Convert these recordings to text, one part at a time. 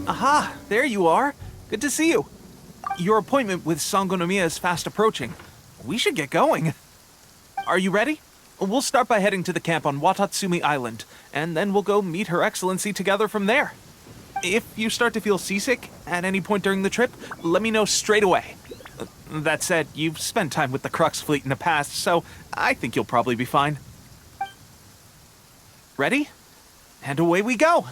Aha, there you are. Good to see you. Your appointment with Sangonomiya is fast approaching. We should get going. Are you ready? We'll start by heading to the camp on Watatsumi Island, and then we'll go meet Her Excellency together from there. If you start to feel seasick at any point during the trip, let me know straight away. That said, you've spent time with the Crux fleet in the past, so I think you'll probably be fine. Ready? And away we go!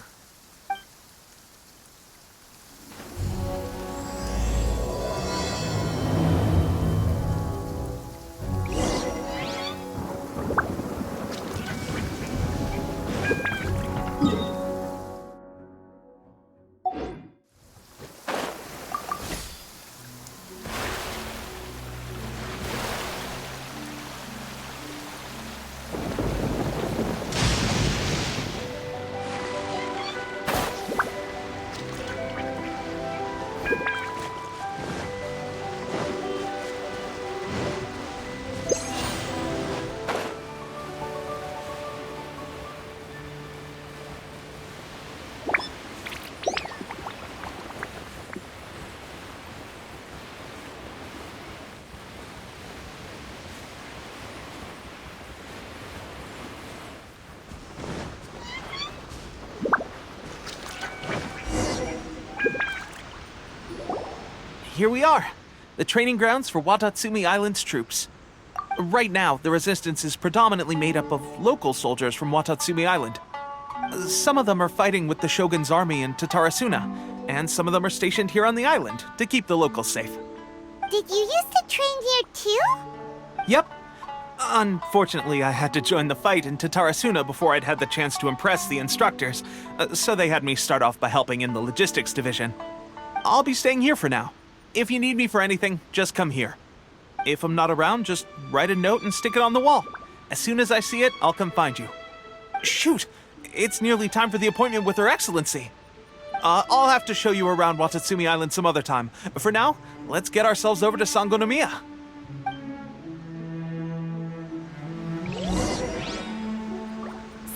Here we are, the training grounds for Watatsumi Island's troops. Right now, the resistance is predominantly made up of local soldiers from Watatsumi Island. Some of them are fighting with the Shogun's army in Tatarasuna, and some of them are stationed here on the island to keep the locals safe. Did you used to train here too? Yep. Unfortunately, I had to join the fight in Tatarasuna before I'd had the chance to impress the instructors, so they had me start off by helping in the logistics division. I'll be staying here for now. If you need me for anything, just come here. If I'm not around, just write a note and stick it on the wall. As soon as I see it, I'll come find you. Shoot! It's nearly time for the appointment with Her Excellency. I'll have to show you around Watatsumi Island some other time. For now, let's get ourselves over to Sangonomiya.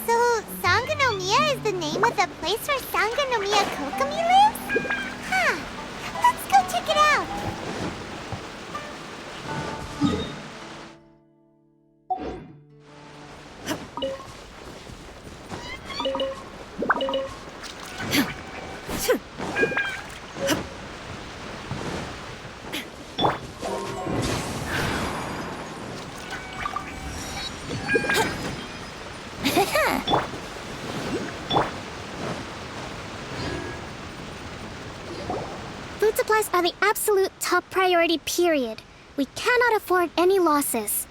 So, Sangonomiya is the name of the place where Sangonomiya Kokomi lives? Huh. Let's go check it out. Food supplies are the absolute top priority, period. We cannot afford any losses.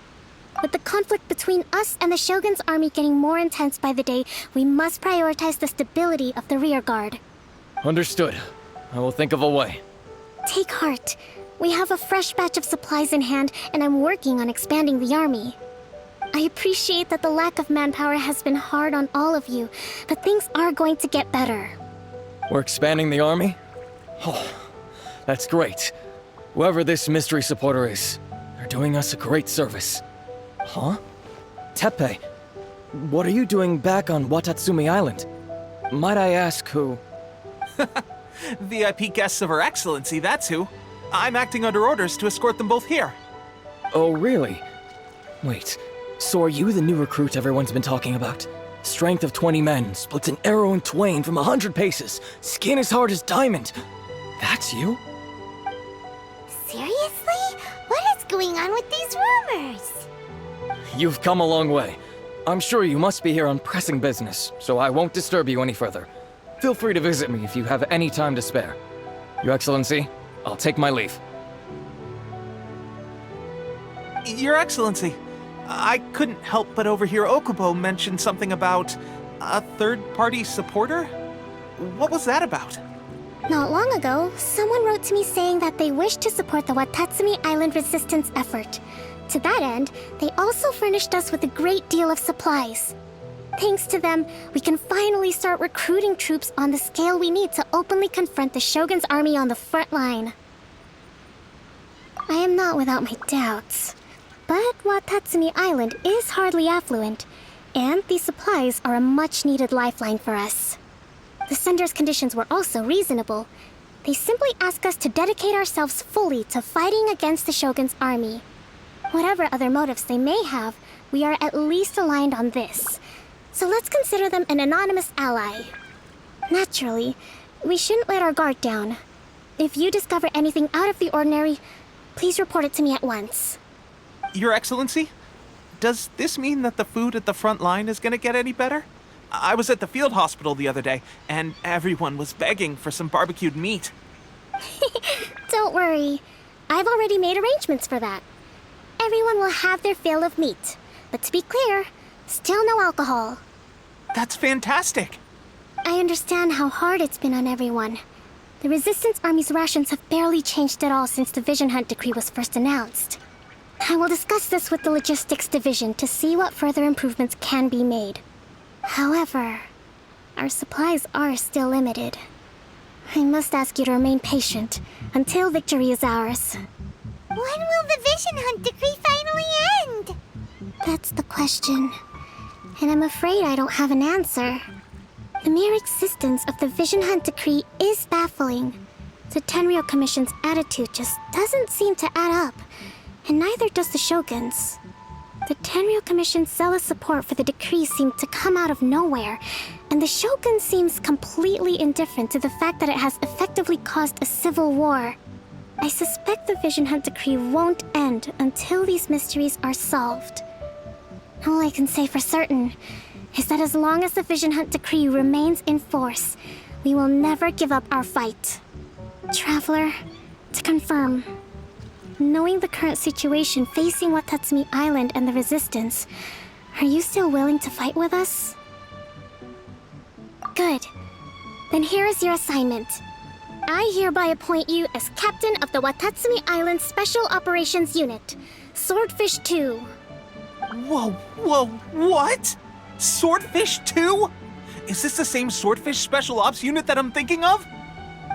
With the conflict between us and the Shogun's army getting more intense by the day, we must prioritize the stability of the rear guard. Understood. I will think of a way. Take heart. We have a fresh batch of supplies in hand, and I'm working on expanding the army. I appreciate that the lack of manpower has been hard on all of you, but things are going to get better. We're expanding the army? Oh, that's great. Whoever this mystery supporter is, they're doing us a great service. Huh? Teppei, what are you doing back on Watatsumi Island? Might I ask who? VIP guests of Her Excellency, that's who. I'm acting under orders to escort them both here. Oh, really? Wait, so are you the new recruit everyone's been talking about? Strength of 20 men, splits an arrow in twain from 100 paces, skin as hard as diamond. That's you? Seriously? What is going on with these rumors? You've come a long way. I'm sure you must be here on pressing business, so I won't disturb you any further. Feel free to visit me if you have any time to spare. Your Excellency, I'll take my leave. Your Excellency, I couldn't help but overhear Okubo mention something about a third-party supporter? What was that about? Not long ago, someone wrote to me saying that they wish to support the Watatsumi Island resistance effort. To that end, they also furnished us with a great deal of supplies. Thanks to them, we can finally start recruiting troops on the scale we need to openly confront the Shogun's army on the front line. I am not without my doubts. But Watatsumi Island is hardly affluent, and these supplies are a much-needed lifeline for us. The sender's conditions were also reasonable. They simply ask us to dedicate ourselves fully to fighting against the Shogun's army. Whatever other motives they may have, we are at least aligned on this. So let's consider them an anonymous ally. Naturally, we shouldn't let our guard down. If you discover anything out of the ordinary, please report it to me at once. Your Excellency, does this mean that the food at the front line is gonna get any better? I was at the field hospital the other day, and everyone was begging for some barbecued meat. Don't worry. I've already made arrangements for that. Everyone will have their fill of meat. But to be clear, still no alcohol. That's fantastic! I understand how hard it's been on everyone. The Resistance Army's rations have barely changed at all since the Vision Hunt decree was first announced. I will discuss this with the Logistics Division to see what further improvements can be made. However, our supplies are still limited. I must ask you to remain patient until victory is ours. When will the Vision Hunt decree finally end? That's the question. And I'm afraid I don't have an answer. The mere existence of the Vision Hunt decree is baffling. The Tenryou Commission's attitude just doesn't seem to add up, and neither does the Shogun's. The Tenryou Commission's zealous support for the decree seemed to come out of nowhere, and the Shogun seems completely indifferent to the fact that it has effectively caused a civil war. I suspect the Vision Hunt decree won't end until these mysteries are solved. All I can say for certain is that as long as the Vision Hunt decree remains in force, we will never give up our fight. Traveler, to confirm, knowing the current situation facing Watatsumi Island and the Resistance, are you still willing to fight with us? Good. Then here is your assignment. I hereby appoint you as captain of the Watatsumi Island Special Operations Unit, Swordfish II. Whoa, what? Swordfish II? Is this the same Swordfish Special Ops unit that I'm thinking of?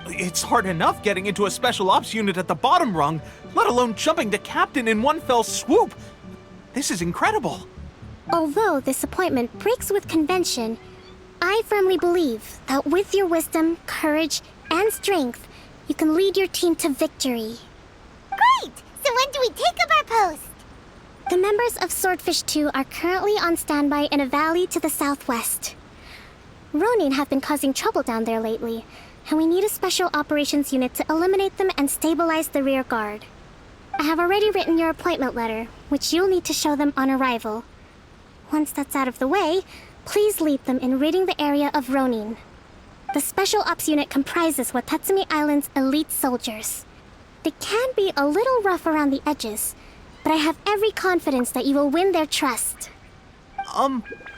It's hard enough getting into a Special Ops unit at the bottom rung, let alone jumping to captain in one fell swoop. This is incredible. Although this appointment breaks with convention, I firmly believe that with your wisdom, courage, and strength, you can lead your team to victory. Great! So when do we take up our post? The members of Swordfish II are currently on standby in a valley to the southwest. Ronin have been causing trouble down there lately, and we need a special operations unit to eliminate them and stabilize the rear guard. I have already written your appointment letter, which you'll need to show them on arrival. Once that's out of the way, please lead them in ridding the area of Ronin. The Special Ops unit comprises Watatsumi Island's elite soldiers. They can be a little rough around the edges, but I have every confidence that you will win their trust.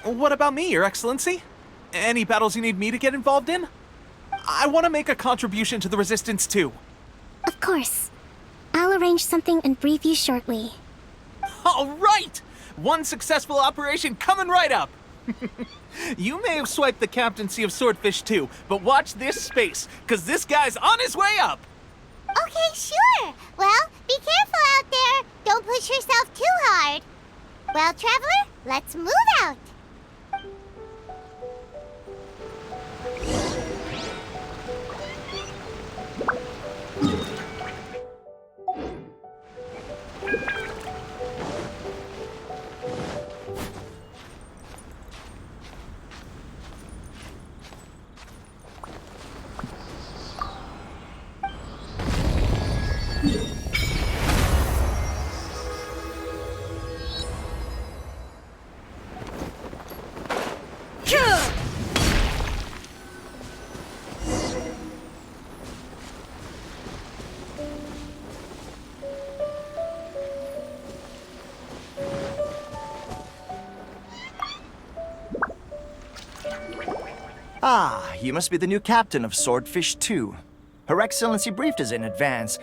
What about me, Your Excellency? Any battles you need me to get involved in? I want to make a contribution to the Resistance too. Of course. I'll arrange something and brief you shortly. All right! One successful operation coming right up! You may have swiped the captaincy of Swordfish II, but watch this space, because this guy's on his way up! Okay, sure. Well, be careful out there. Don't push yourself too hard. Well, Traveler, let's move out. Ah, you must be the new captain of Swordfish II. Her Excellency briefed us in advance.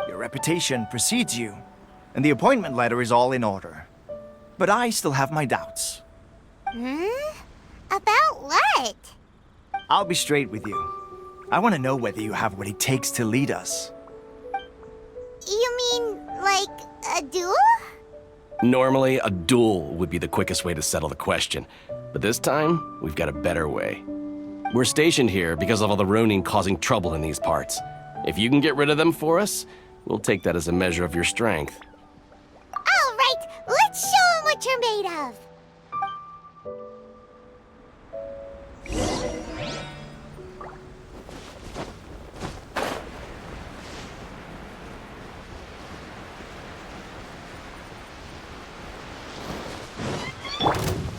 Your reputation precedes you, and the appointment letter is all in order. But I still have my doubts. About what? I'll be straight with you. I want to know whether you have what it takes to lead us. You mean, like, a duel? Normally, a duel would be the quickest way to settle the question, but this time, we've got a better way. We're stationed here because of all the Ronin causing trouble in these parts. If you can get rid of them for us, we'll take that as a measure of your strength. All right, let's show 'em what you're made of.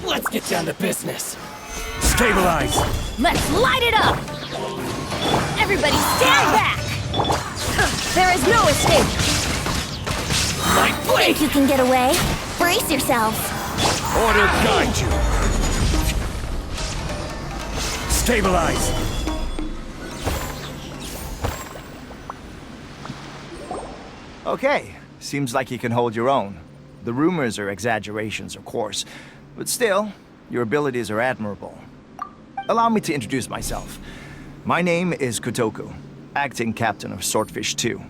Let's get down to business. Stabilize! Let's light it up! Everybody stand back! There is no escape! My blade! Think you can get away? Brace yourselves! Order guide you! Stabilize! Okay, seems like you can hold your own. The rumors are exaggerations, of course, but still, your abilities are admirable. Allow me to introduce myself. My name is Kotoku, acting captain of Swordfish II.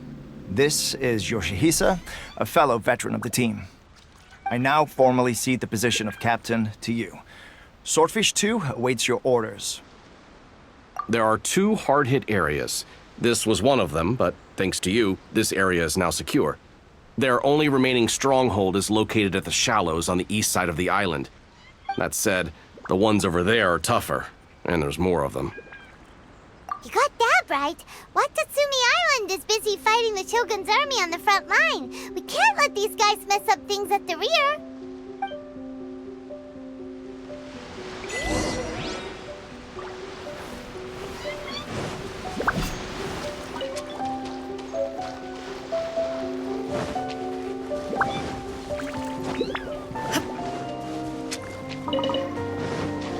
This is Yoshihisa, a fellow veteran of the team. I now formally cede the position of captain to you. Swordfish II awaits your orders. There are 2 hard-hit areas. This was one of them, but thanks to you, this area is now secure. Their only remaining stronghold is located at the shallows on the east side of the island. That said, the ones over there are tougher, and there's more of them. You got that right. Watatsumi Island is busy fighting the Shogun's army on the front line. We can't let these guys mess up things at the rear.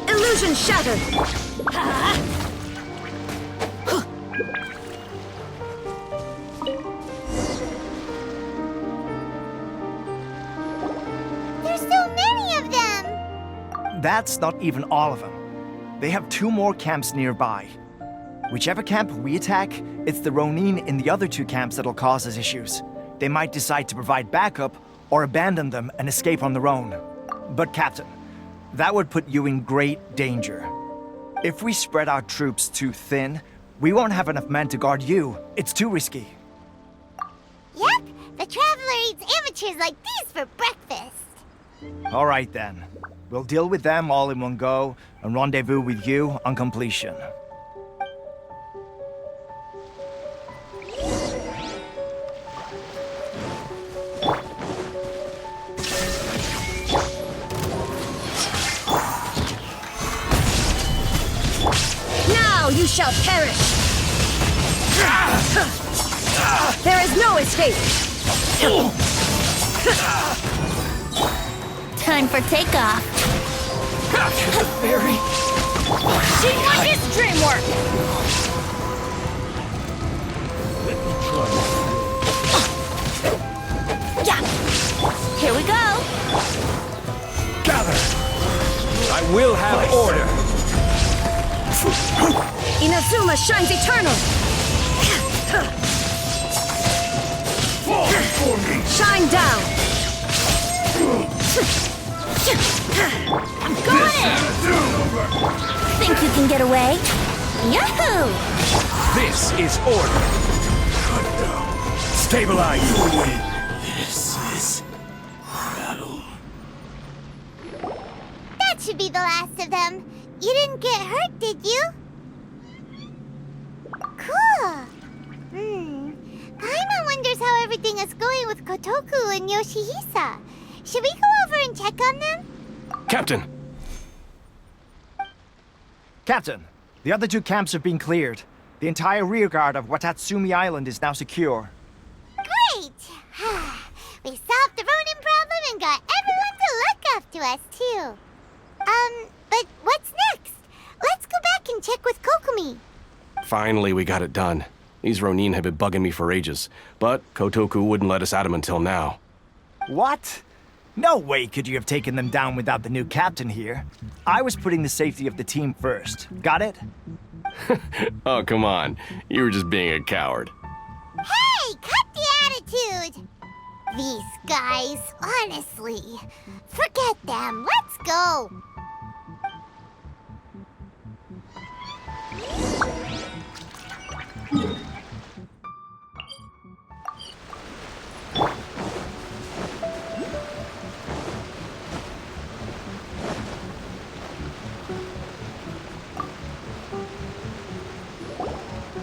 Illusion shattered! There's so many of them! That's not even all of them. They have 2 more camps nearby. Whichever camp we attack, it's the Ronin in the other 2 camps that'll cause us issues. They might decide to provide backup or abandon them and escape on their own. But Captain, that would put you in great danger. If we spread our troops too thin, we won't have enough men to guard you. It's too risky. Yep, the Traveler eats amateurs like these for breakfast. All right then. We'll deal with them all in one go and rendezvous with you on completion. Now you shall perish! There is no escape! Time for takeoff. Very. Teamwork is dreamwork! Yeah. Here we go. Gather! I will have order. Inazuma shines eternal! Shine down! I'm going in. Think you can get away? Yahoo! This is order. Stabilize. This is battle. That should be the last of them. You didn't get hurt, did you? Cool. Paimon wonders how everything is going with Kotoku and Yoshihisa. Should we go over and check on them? Captain! Captain, the other 2 camps have been cleared. The entire rearguard of Watatsumi Island is now secure. Great! We solved the Ronin problem and got everyone to look after us, too. But what's next? Let's go back and check with Kokomi. Finally, we got it done. These Ronin have been bugging me for ages, but Kotoku wouldn't let us at him until now. What? No way could you have taken them down without the new captain here. I was putting the safety of the team first. Got it? Oh, come on. You were just being a coward. Hey, cut the attitude! These guys, honestly. Forget them. Let's go.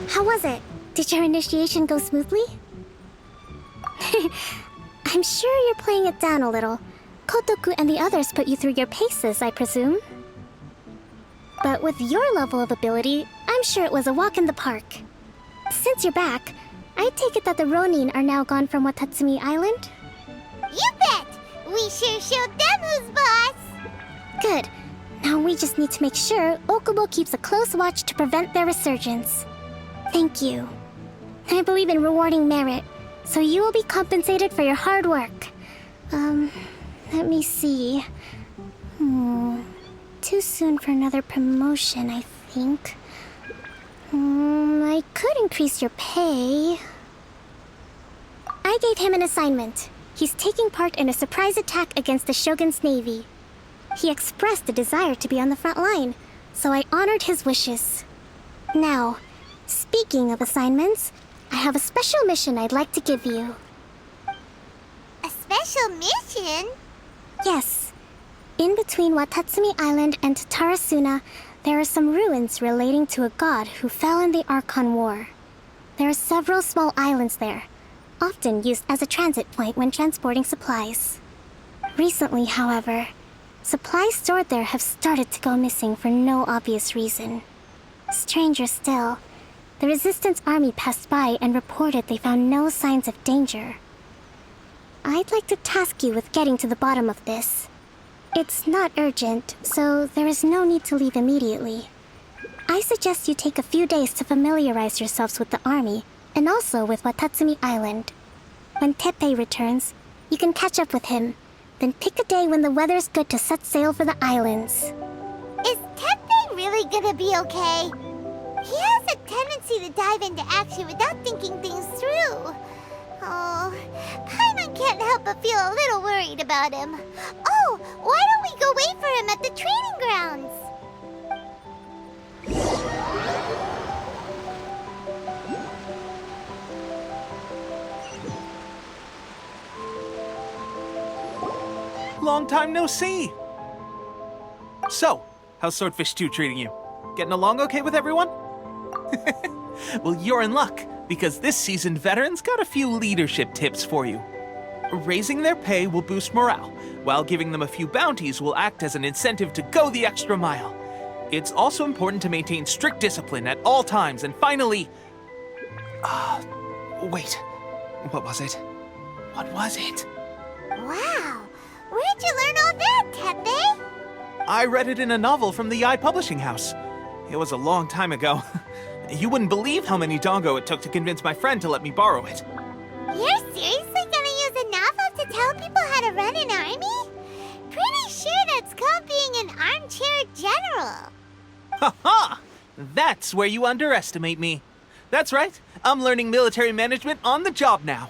How was it? Did your initiation go smoothly? I'm sure you're playing it down a little. Kotoku and the others put you through your paces, I presume. But with your level of ability, I'm sure it was a walk in the park. Since you're back, I take it that the Ronin are now gone from Watatsumi Island? You bet! We sure showed them who's boss! Good. Now we just need to make sure Okubo keeps a close watch to prevent their resurgence. Thank you. I believe in rewarding merit, so you will be compensated for your hard work. Let me see. Too soon for another promotion, I think. I could increase your pay. I gave him an assignment. He's taking part in a surprise attack against the Shogun's navy. He expressed a desire to be on the front line, so I honored his wishes. Now, speaking of assignments, I have a special mission I'd like to give you. A special mission? Yes. In between Watatsumi Island and Tarasuna, there are some ruins relating to a god who fell in the Archon War. There are several small islands there, often used as a transit point when transporting supplies. Recently, however, supplies stored there have started to go missing for no obvious reason. Stranger still, the Resistance army passed by and reported they found no signs of danger. I'd like to task you with getting to the bottom of this. It's not urgent, so there is no need to leave immediately. I suggest you take a few days to familiarize yourselves with the army, and also with Watatsumi Island. When Teppei returns, you can catch up with him, then pick a day when the weather's good to set sail for the islands. Is Teppei really gonna be okay? He has a tendency to dive into action without thinking things through. Oh, Paimon can't help but feel a little worried about him. Oh, why don't we go wait for him at the training grounds? Long time no see! So, how's Swordfish II treating you? Getting along okay with everyone? Well, you're in luck, because this seasoned veteran's got a few leadership tips for you. Raising their pay will boost morale, while giving them a few bounties will act as an incentive to go the extra mile. It's also important to maintain strict discipline at all times, and finally... wait. What was it? What was it? Wow, where'd you learn all that, Teppei? I read it in a novel from the Yae Publishing House. It was a long time ago. You wouldn't believe how many dongo it took to convince my friend to let me borrow it. You're seriously gonna use a novel to tell people how to run an army? Pretty sure that's called being an armchair general. Ha ha! That's where you underestimate me. That's right, I'm learning military management on the job now.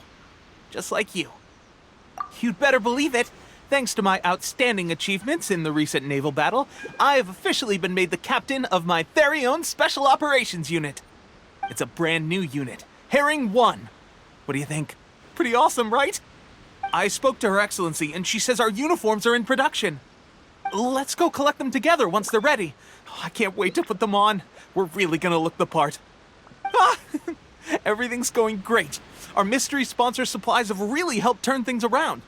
Just like you. You'd better believe it. Thanks to my outstanding achievements in the recent naval battle, I have officially been made the captain of my very own Special Operations Unit. It's a brand new unit, Herring 1. What do you think? Pretty awesome, right? I spoke to Her Excellency, and she says our uniforms are in production. Let's go collect them together once they're ready. Oh, I can't wait to put them on. We're really gonna look the part. Ah! Everything's going great. Our mystery sponsor supplies have really helped turn things around.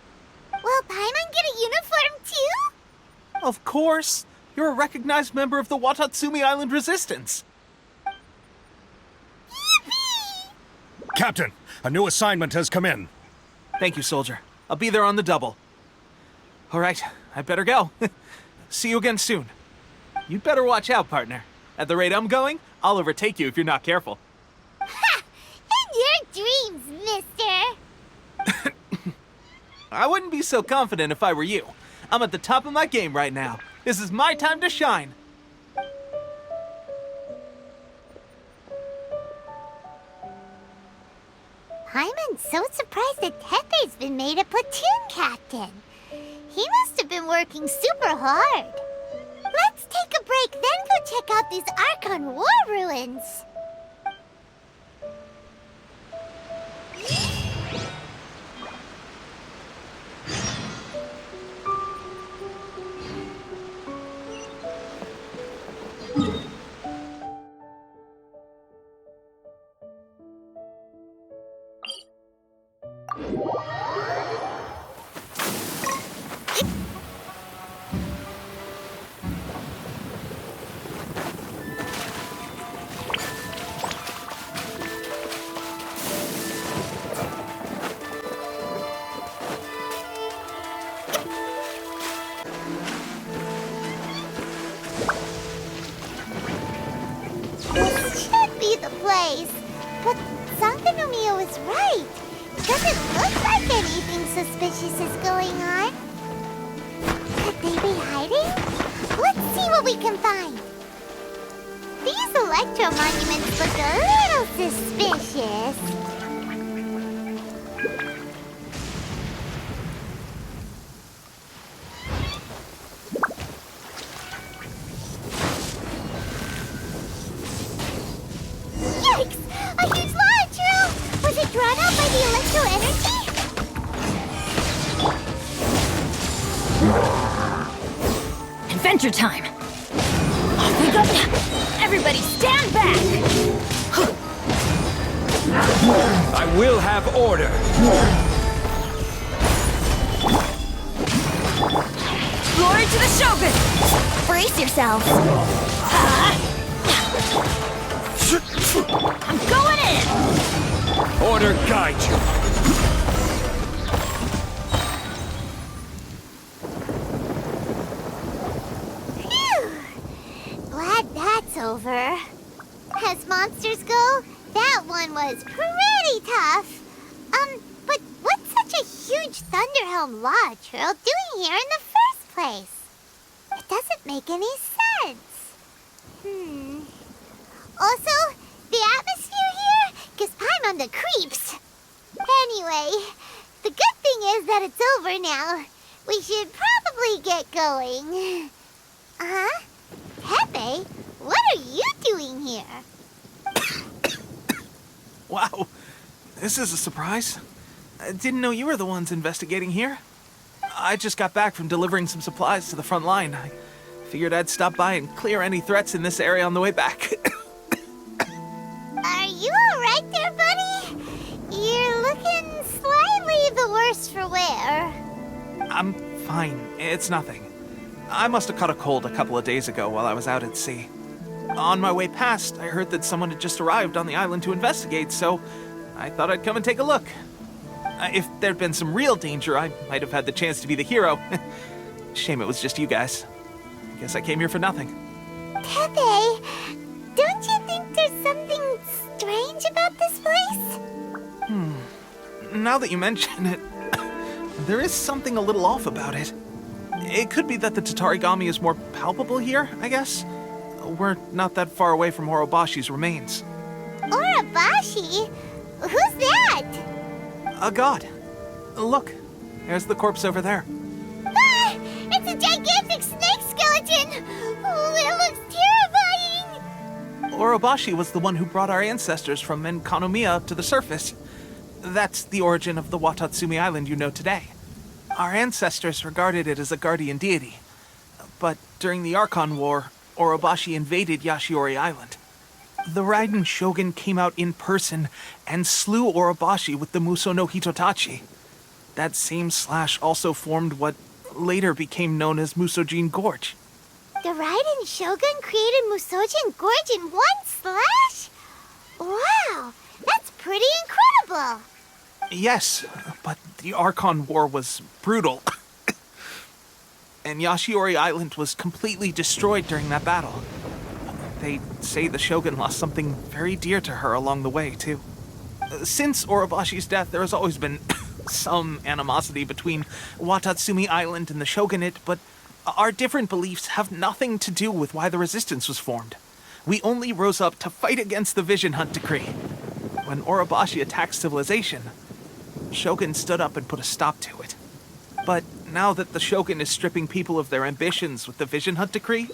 Will Paimon get a uniform too? Of course. You're a recognized member of the Watatsumi Island Resistance. Yippee! Captain, a new assignment has come in. Thank you, soldier. I'll be there on the double. All right, I better go. See you again soon. You'd better watch out, partner. At the rate I'm going, I'll overtake you if you're not careful. Ha! In your dreams, mister! I wouldn't be so confident if I were you. I'm at the top of my game right now. This is my time to shine. Paimon's so surprised that Teppei's been made a platoon captain. He must have been working super hard. Let's take a break, then go check out these Archon War ruins. This should be the place. But Sangonomiya was right. It doesn't look like anything suspicious is going on. Could they be hiding? Let's see what we can find. These electro monuments look a little suspicious. Yikes! A huge lava trail! Was it drawn out by the electro energy? Adventure time! Off we go! Everybody stand back! I will have order. Glory to the Shogun! Brace yourselves! I'm going in! Order guide you. Phew! Glad that's over. As monsters go, that one was pretty tough. But what's such a huge Thunderhelm lava trail doing here in the first place? It doesn't make any sense. Also, the atmosphere here gives Paimon the creeps. Anyway, the good thing is that it's over now. We should probably get going. Teppei, what are you doing here? Wow, this is a surprise. I didn't know you were the ones investigating here. I just got back from delivering some supplies to the front line. I figured I'd stop by and clear any threats in this area on the way back. Are you alright there, buddy? You're looking slightly the worse for wear. I'm fine. It's nothing. I must have caught a cold a couple of days ago while I was out at sea. On my way past, I heard that someone had just arrived on the island to investigate, so I thought I'd come and take a look. If there'd been some real danger, I might have had the chance to be the hero. Shame it was just you guys. I guess I came here for nothing. Teppei, don't you think there's something strange about this place? Now that you mention it, there is something a little off about it. It could be that the Tatarigami is more palpable here, I guess. We're not that far away from Orobashi's remains. Orobashi? Who's that? A god. Look, there's the corpse over there. Ah! It's a gigantic snake skeleton! Oh, it looks terrifying! Orobashi was the one who brought our ancestors from Enkanomiya up to the surface. That's the origin of the Watatsumi Island you know today. Our ancestors regarded it as a guardian deity. But during the Archon War, Orobashi invaded Yashiori Island. The Raiden Shogun came out in person and slew Orobashi with the Muso no Hitotachi. That same slash also formed what later became known as Musojin Gorge. The Raiden Shogun created Musojin Gorge in one slash? Wow, that's pretty incredible! Yes, but the Archon War was brutal. And Yashiori Island was completely destroyed during that battle. They say the Shogun lost something very dear to her along the way, too. Since Orobashi's death, there has always been some animosity between Watatsumi Island and the Shogunate, but our different beliefs have nothing to do with why the resistance was formed. We only rose up to fight against the Vision Hunt Decree. When Orobashi attacked civilization, Shogun stood up and put a stop to it. But now that the Shogun is stripping people of their ambitions with the Vision Hunt Decree,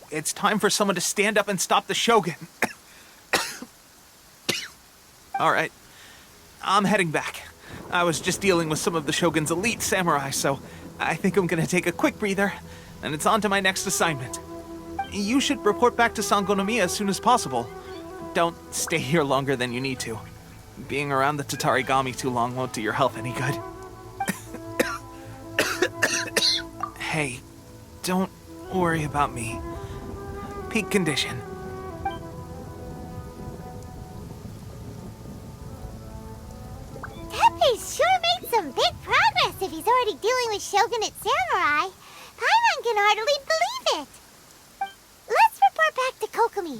it's time for someone to stand up and stop the Shogun. All right, I'm heading back. I was just dealing with some of the Shogun's elite samurai, so I think I'm gonna take a quick breather, and it's on to my next assignment. You should report back to Sangonomiya as soon as possible. Don't stay here longer than you need to. Being around the Tatarigami too long won't do your health any good. Hey, don't worry about me. Peak condition. Teppei sure made some big progress if he's already dealing with Shogun Samurai. Paimon can hardly believe it. Let's report back to Kokomi.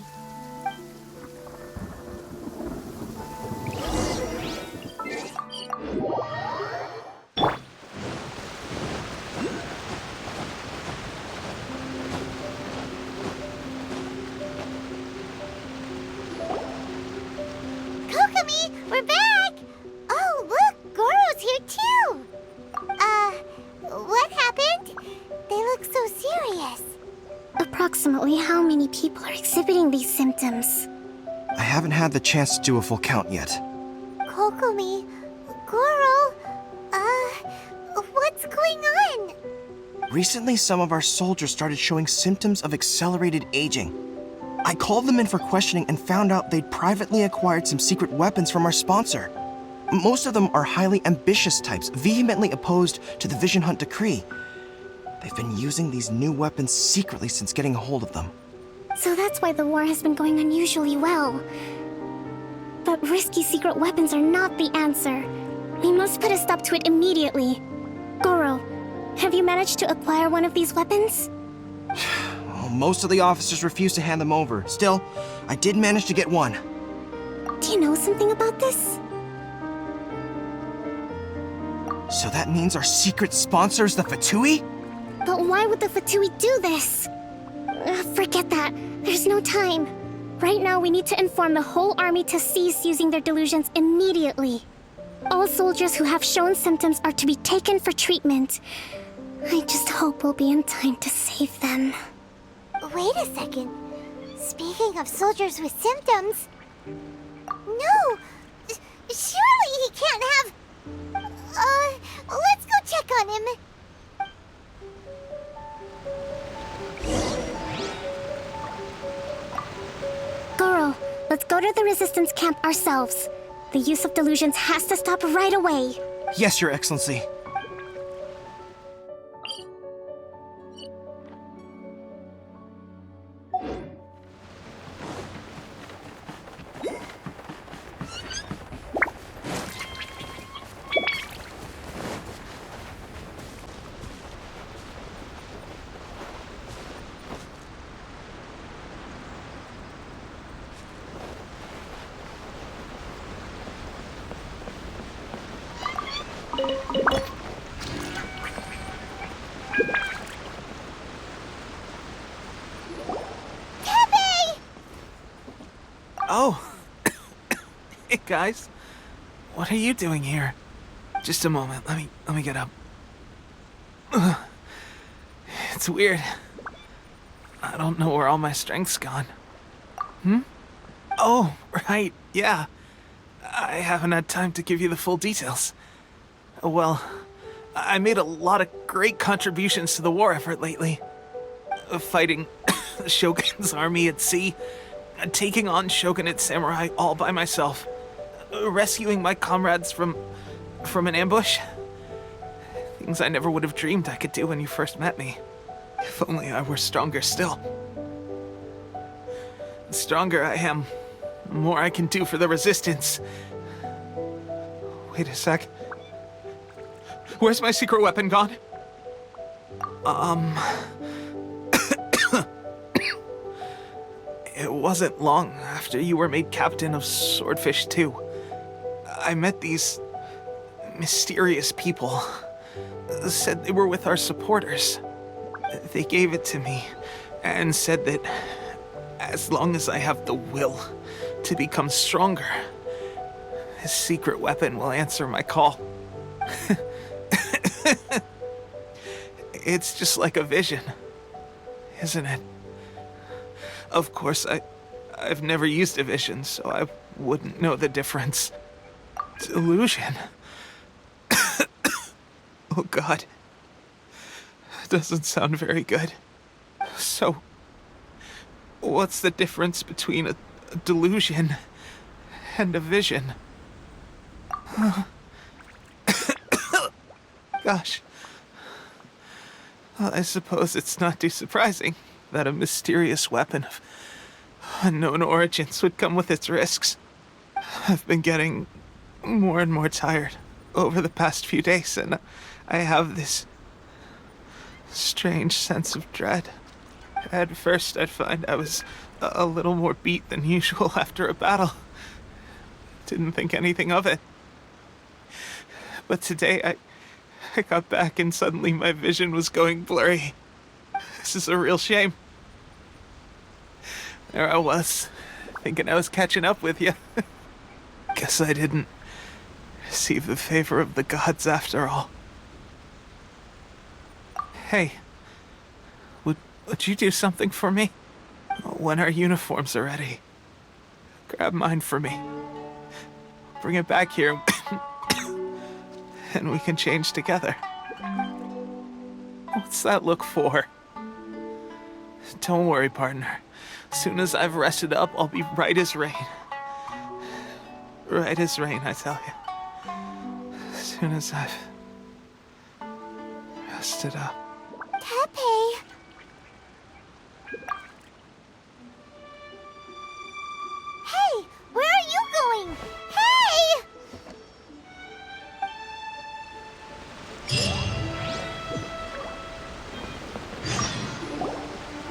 Kokomi, we're back! Oh, look, Gorou's here too! What happened? They look so serious. Approximately how many people are exhibiting these symptoms? I haven't had the chance to do a full count yet. Kokomi, Gorou, what's going on? Recently, some of our soldiers started showing symptoms of accelerated aging. I called them in for questioning and found out they'd privately acquired some secret weapons from our sponsor. Most of them are highly ambitious types, vehemently opposed to the Vision Hunt decree. They've been using these new weapons secretly since getting a hold of them. So that's why the war has been going unusually well. But risky secret weapons are not the answer. We must put a stop to it immediately. Gorou, have you managed to acquire one of these weapons? Well, most of the officers refused to hand them over. Still, I did manage to get one. Do you know something about this? So that means our secret sponsor is the Fatui? But why would the Fatui do this? Forget that. There's no time. Right now, we need to inform the whole army to cease using their delusions immediately. All soldiers who have shown symptoms are to be taken for treatment. I just hope we'll be in time to save them. Wait a second. Speaking of soldiers with symptoms... No! Surely he can't have... let's go check on him. Gorou, let's go to the resistance camp ourselves. The use of delusions has to stop right away. Yes, Your Excellency. Teppei! Oh. Hey, guys. What are you doing here? Just a moment. Let me get up. Ugh. It's weird. I don't know where all my strength's gone. Oh, right. Yeah. I haven't had time to give you the full details. Well, I made a lot of great contributions to the war effort lately. Fighting the Shogun's army at sea, taking on Shogunate samurai all by myself, rescuing my comrades from an ambush. Things I never would have dreamed I could do when you first met me. If only I were stronger still. The stronger I am, the more I can do for the resistance. Wait a sec. Where's my secret weapon gone? It wasn't long after you were made captain of Swordfish II. I met these mysterious people. Said they were with our supporters. They gave it to me and said that as long as I have the will to become stronger, his secret weapon will answer my call. It's just like a vision, isn't it? Of course, I've never used a vision, so I wouldn't know the difference. Delusion? Oh God. Doesn't sound very good. So, what's the difference between a delusion and a vision? Gosh. Well, I suppose it's not too surprising that a mysterious weapon of unknown origins would come with its risks. I've been getting more and more tired over the past few days, and I have this strange sense of dread. At first, I'd find I was a little more beat than usual after a battle. Didn't think anything of it. But today, I got back and suddenly my vision was going blurry. This is a real shame. There I was, thinking I was catching up with you. Guess I didn't receive the favor of the gods after all. Hey, would you do something for me? When our uniforms are ready, grab mine for me. Bring it back here, and we can change together. What's that look for? Don't worry, partner. As soon as I've rested up, I'll be right as rain. Right as rain, I tell you. As soon as I've rested up. Teppei! Hey! Where are you going? Hey!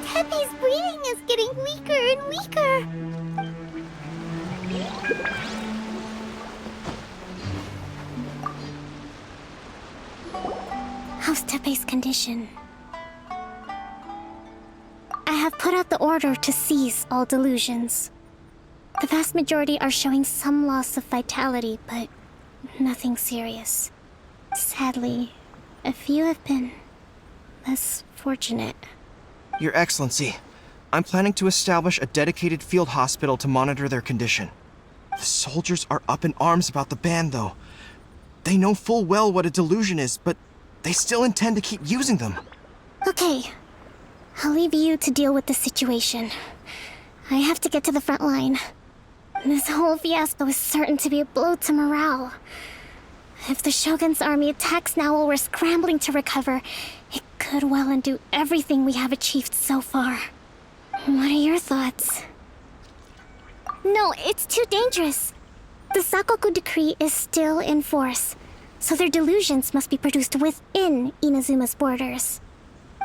Teppei's breathing is getting weaker and weaker. How's Teppei's condition? I have put out the order to seize all delusions. The vast majority are showing some loss of vitality, but nothing serious. Sadly, a few have been less fortunate. Your Excellency, I'm planning to establish a dedicated field hospital to monitor their condition. The soldiers are up in arms about the ban, though. They know full well what a delusion is, but they still intend to keep using them. Okay, I'll leave you to deal with the situation. I have to get to the front line. This whole fiasco is certain to be a blow to morale. If the Shogun's army attacks now while we're scrambling to recover, it could well undo everything we have achieved so far. What are your thoughts? No, it's too dangerous. The Sakoku decree is still in force, so their delusions must be produced within Inazuma's borders.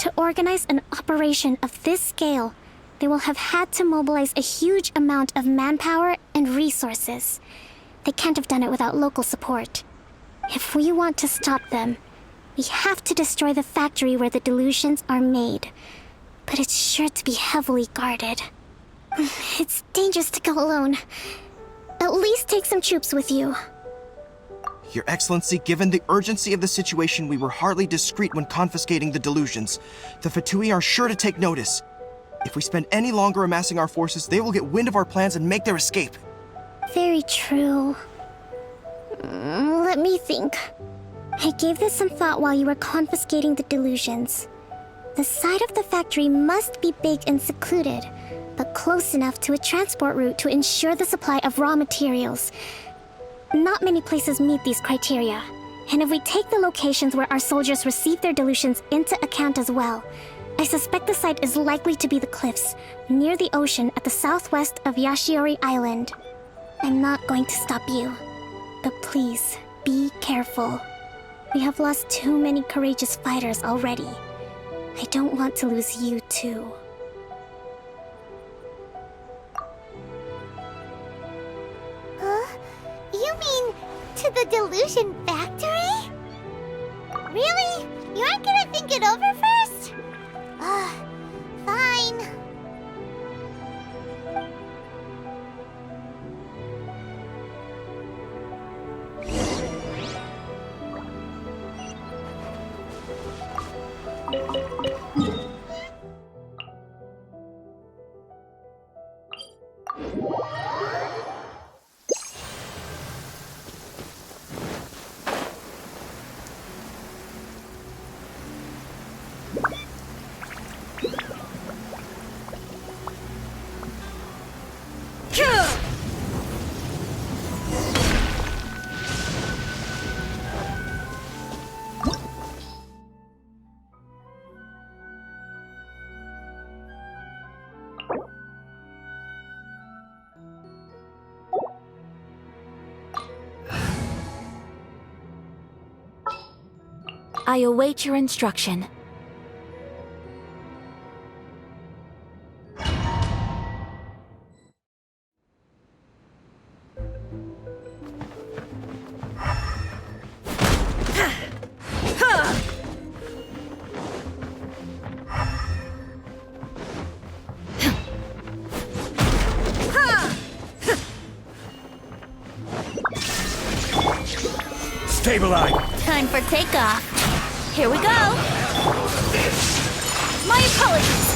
To organize an operation of this scale, they will have had to mobilize a huge amount of manpower and resources. They can't have done it without local support. If we want to stop them, we have to destroy the factory where the delusions are made. But it's sure to be heavily guarded. It's dangerous to go alone. At least take some troops with you. Your Excellency, given the urgency of the situation, we were hardly discreet when confiscating the delusions. The Fatui are sure to take notice. If we spend any longer amassing our forces, they will get wind of our plans and make their escape. Very true. Let me think. I gave this some thought while you were confiscating the delusions. The side of the factory must be big and secluded, but close enough to a transport route to ensure the supply of raw materials. Not many places meet these criteria, and if we take the locations where our soldiers receive their delusions into account as well, I suspect the site is likely to be the cliffs, near the ocean at the southwest of Yashiori Island. I'm not going to stop you, but please, be careful. We have lost too many courageous fighters already. I don't want to lose you too. You mean to the Delusion factory? Really? You aren't gonna think it over first? Fine. I await your instruction. Stabilize! Time for takeoff. Here we go. My apologies.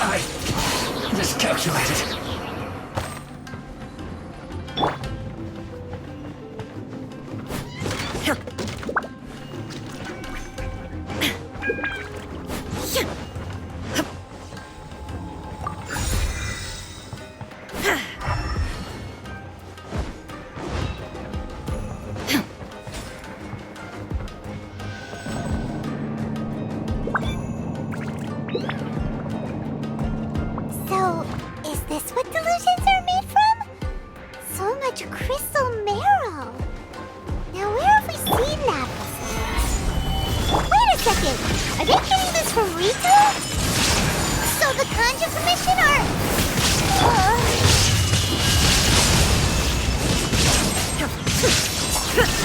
I miscalculated. So, is this what delusions are made from? So much crystal marrow. Now where have we seen that before? Wait a second! Are they getting this from retail? So the Kanji Commission are...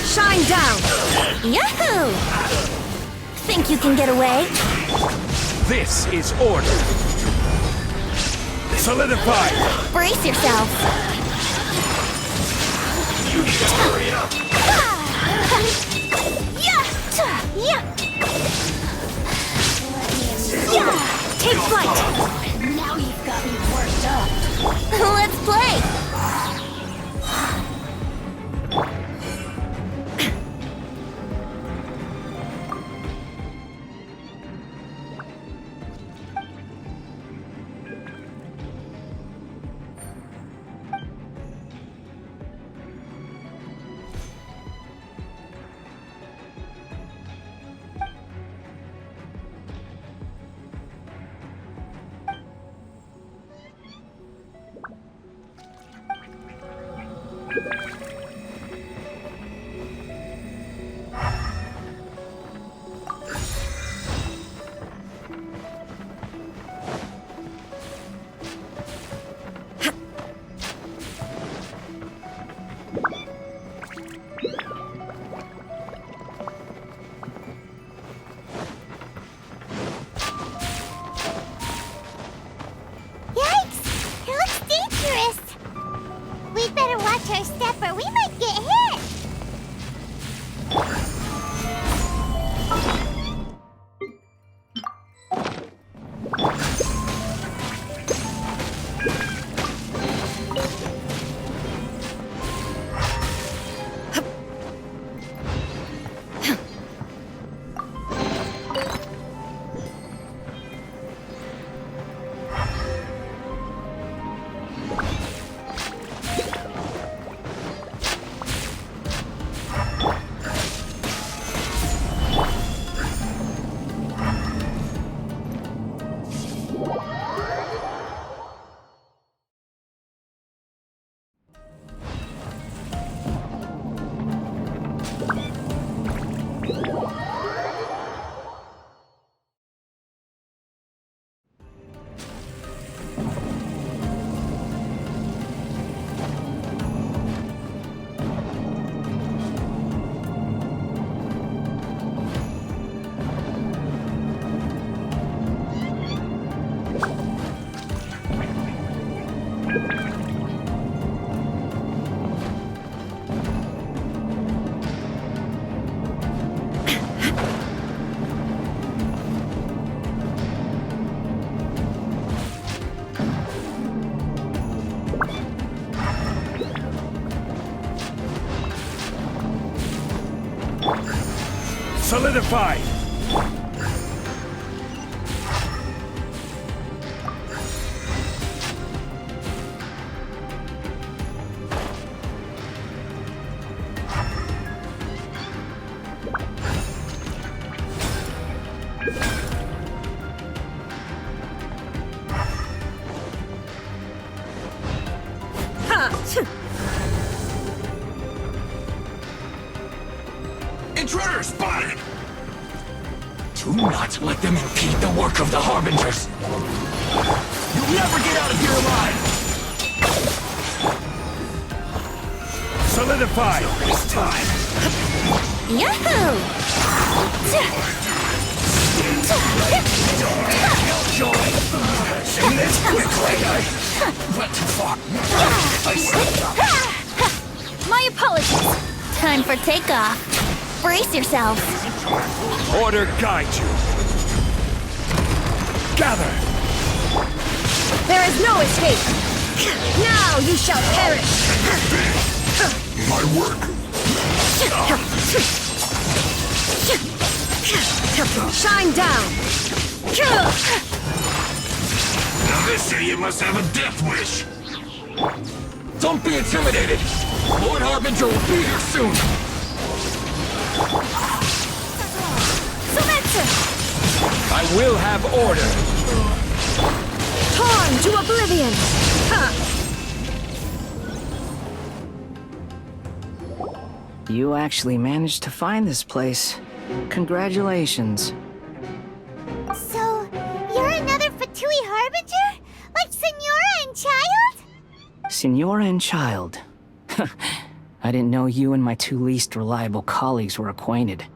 Shine down! Yahoo! Think you can get away? This is order. Solidify! Brace yourself. You need to hurry up. Take flight! Now you've got me worked up. Let's play! Solidified! spotted! Do not let them impede the work of the Harbingers! You'll never get out of here alive! Solidify! This time! Yahoo! In this quickly, I went too far. My apologies. Time for takeoff. Brace yourselves. Order guide you. Gather! There is no escape. Now you shall perish. My work. Shine down. Now this idiot must have a death wish. Don't be intimidated. Lord Harbinger will be here soon. I will have order. Torn to oblivion. You actually managed to find this place. Congratulations. So, you're another Fatui Harbinger? Like Signora and Child? Signora and Child. I didn't know you and my two least reliable colleagues were acquainted.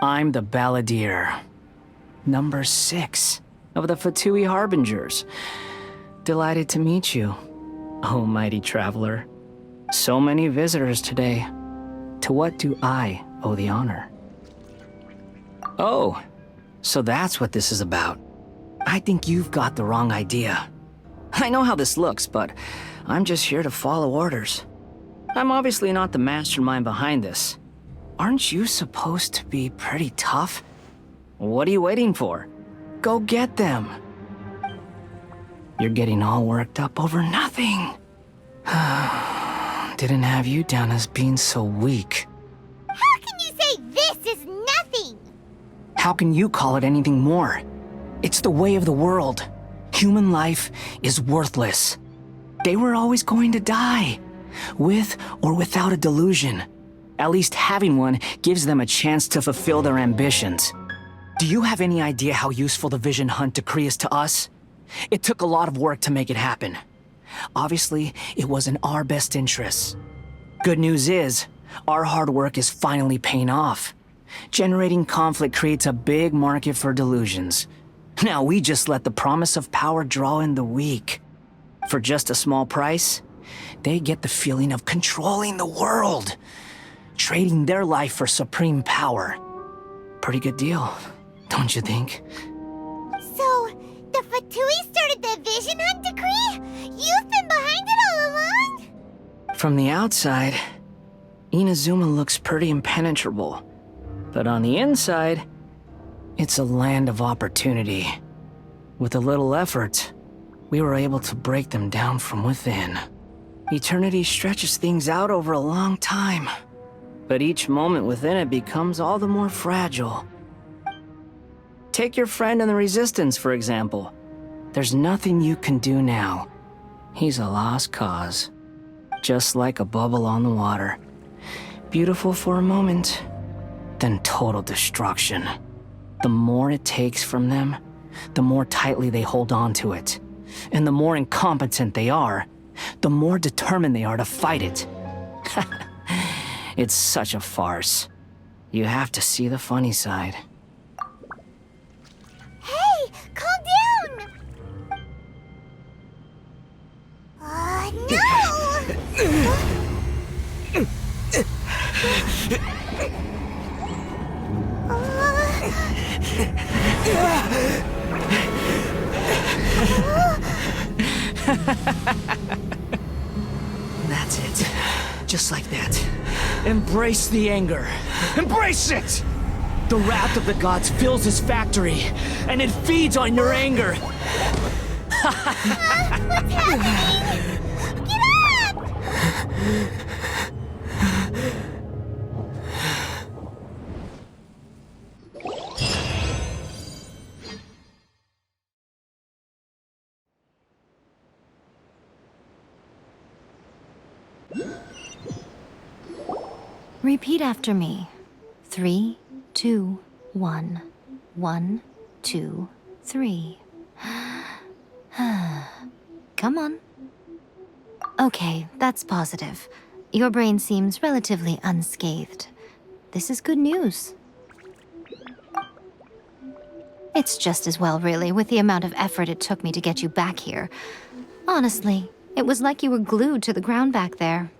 I'm the Balladeer. Number 6 of the Fatui Harbingers. Delighted to meet you, oh mighty traveler. So many visitors today. To what do I owe the honor? Oh, so that's what this is about. I think you've got the wrong idea. I know how this looks, but I'm just here to follow orders. I'm obviously not the mastermind behind this. Aren't you supposed to be pretty tough? What are you waiting for? Go get them. You're getting all worked up over nothing. Didn't have you down as being so weak. How can you say this is nothing? How can you call it anything more? It's the way of the world. Human life is worthless. They were always going to die, with or without a delusion. At least having one gives them a chance to fulfill their ambitions. Do you have any idea how useful the Vision Hunt decree is to us? It took a lot of work to make it happen. Obviously, it was in our best interests. Good news is, our hard work is finally paying off. Generating conflict creates a big market for delusions. Now we just let the promise of power draw in the weak. For just a small price, they get the feeling of controlling the world. Trading their life for supreme power. Pretty good deal, don't you think? So, the Fatui started the Vision Hunt decree? You've been behind it all along? From the outside, Inazuma looks pretty impenetrable. But on the inside, it's a land of opportunity. With a little effort, we were able to break them down from within. Eternity stretches things out over a long time, but each moment within it becomes all the more fragile. Take your friend in the Resistance, for example. There's nothing you can do now. He's a lost cause. Just like a bubble on the water. Beautiful for a moment, then total destruction. The more it takes from them, the more tightly they hold on to it. And the more incompetent they are, the more determined they are to fight it. It's such a farce. You have to see the funny side. Hey, calm down! That's it. Just like that. Embrace the anger. Embrace it! The wrath of the gods fills his factory, and it feeds on your anger. What's happening? Get up! Repeat after me. 3, 2, 1, 1, 2, 3. Come on. Okay, that's positive. Your brain seems relatively unscathed. This is good news. It's just as well, really, with the amount of effort it took me to get you back here. Honestly, it was like you were glued to the ground back there.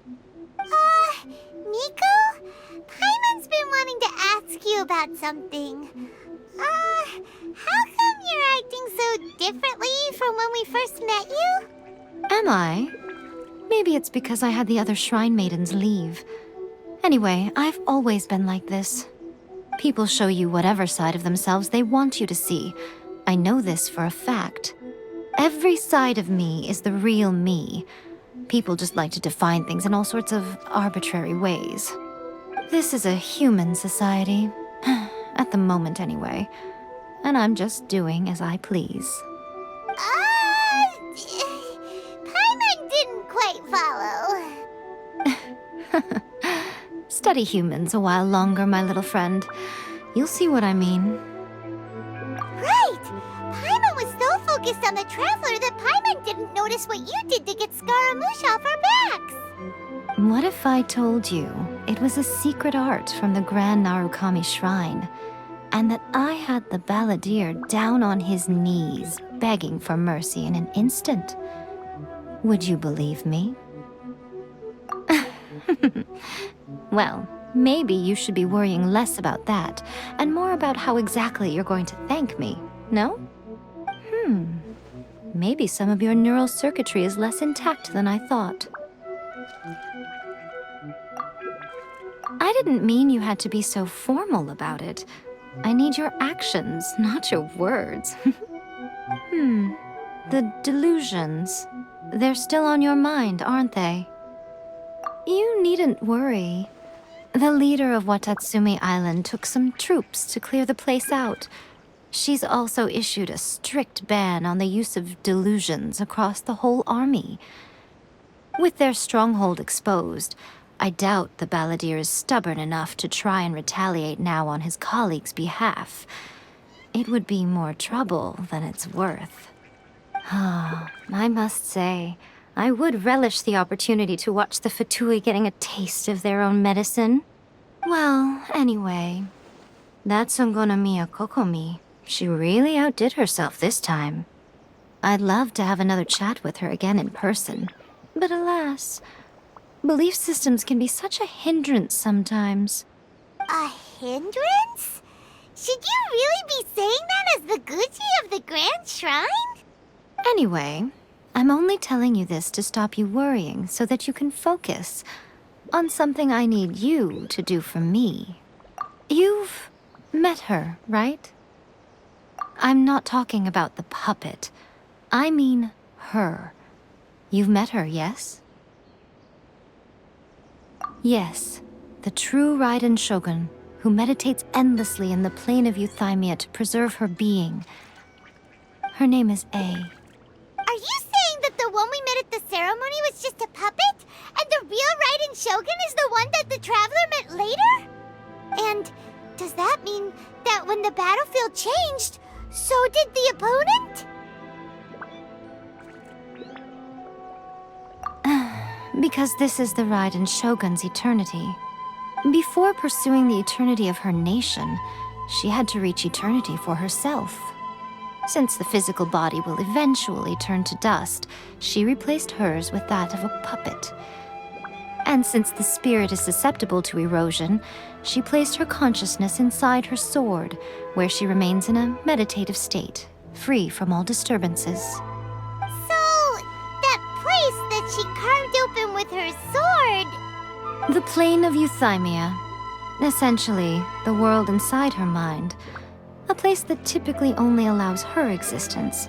Miko? Paimon's been wanting to ask you about something. How come you're acting so differently from when we first met you? Am I? Maybe it's because I had the other shrine maidens leave. Anyway, I've always been like this. People show you whatever side of themselves they want you to see. I know this for a fact. Every side of me is the real me. People just like to define things in all sorts of arbitrary ways. This is a human society. At the moment, anyway. And I'm just doing as I please. Paimon didn't quite follow. Study humans a while longer, my little friend. You'll see what I mean. Right! Paimon was so focused on the Traveler that Paimon didn't notice what you did to get Scaramouche off our backs. What if I told you it was a secret art from the Grand Narukami Shrine, and that I had the balladeer down on his knees, begging for mercy in an instant? Would you believe me? Well, maybe you should be worrying less about that, and more about how exactly you're going to thank me, no? Maybe some of your neural circuitry is less intact than I thought. I didn't mean you had to be so formal about it. I need your actions, not your words. The delusions. They're still on your mind, aren't they? You needn't worry. The leader of Watatsumi Island took some troops to clear the place out. She's also issued a strict ban on the use of delusions across the whole army. With their stronghold exposed, I doubt the balladeer is stubborn enough to try and retaliate now on his colleagues' behalf. It would be more trouble than it's worth. I must say, I would relish the opportunity to watch the Fatui getting a taste of their own medicine. Well, anyway, that Songonomiya Kokomi, she really outdid herself this time. I'd love to have another chat with her again in person, but alas, belief systems can be such a hindrance sometimes. A hindrance? Should you really be saying that as the Gucci of the Grand Shrine? Anyway, I'm only telling you this to stop you worrying so that you can focus on something I need you to do for me. You've met her, right? I'm not talking about the puppet. I mean her. You've met her, yes? Yes, the true Raiden Shogun, who meditates endlessly in the plane of Euthymia to preserve her being. Her name is A. Are you saying that the one we met at the ceremony was just a puppet? And the real Raiden Shogun is the one that the Traveler met later? And does that mean that when the battlefield changed, so did the opponent? Because this is the Raiden Shogun's eternity. Before pursuing the eternity of her nation, she had to reach eternity for herself. Since the physical body will eventually turn to dust, she replaced hers with that of a puppet. And since the spirit is susceptible to erosion, she placed her consciousness inside her sword, where she remains in a meditative state, free from all disturbances. So, that place that she carved open with her sword... The plane of Euthymia. Essentially, the world inside her mind. A place that typically only allows her existence.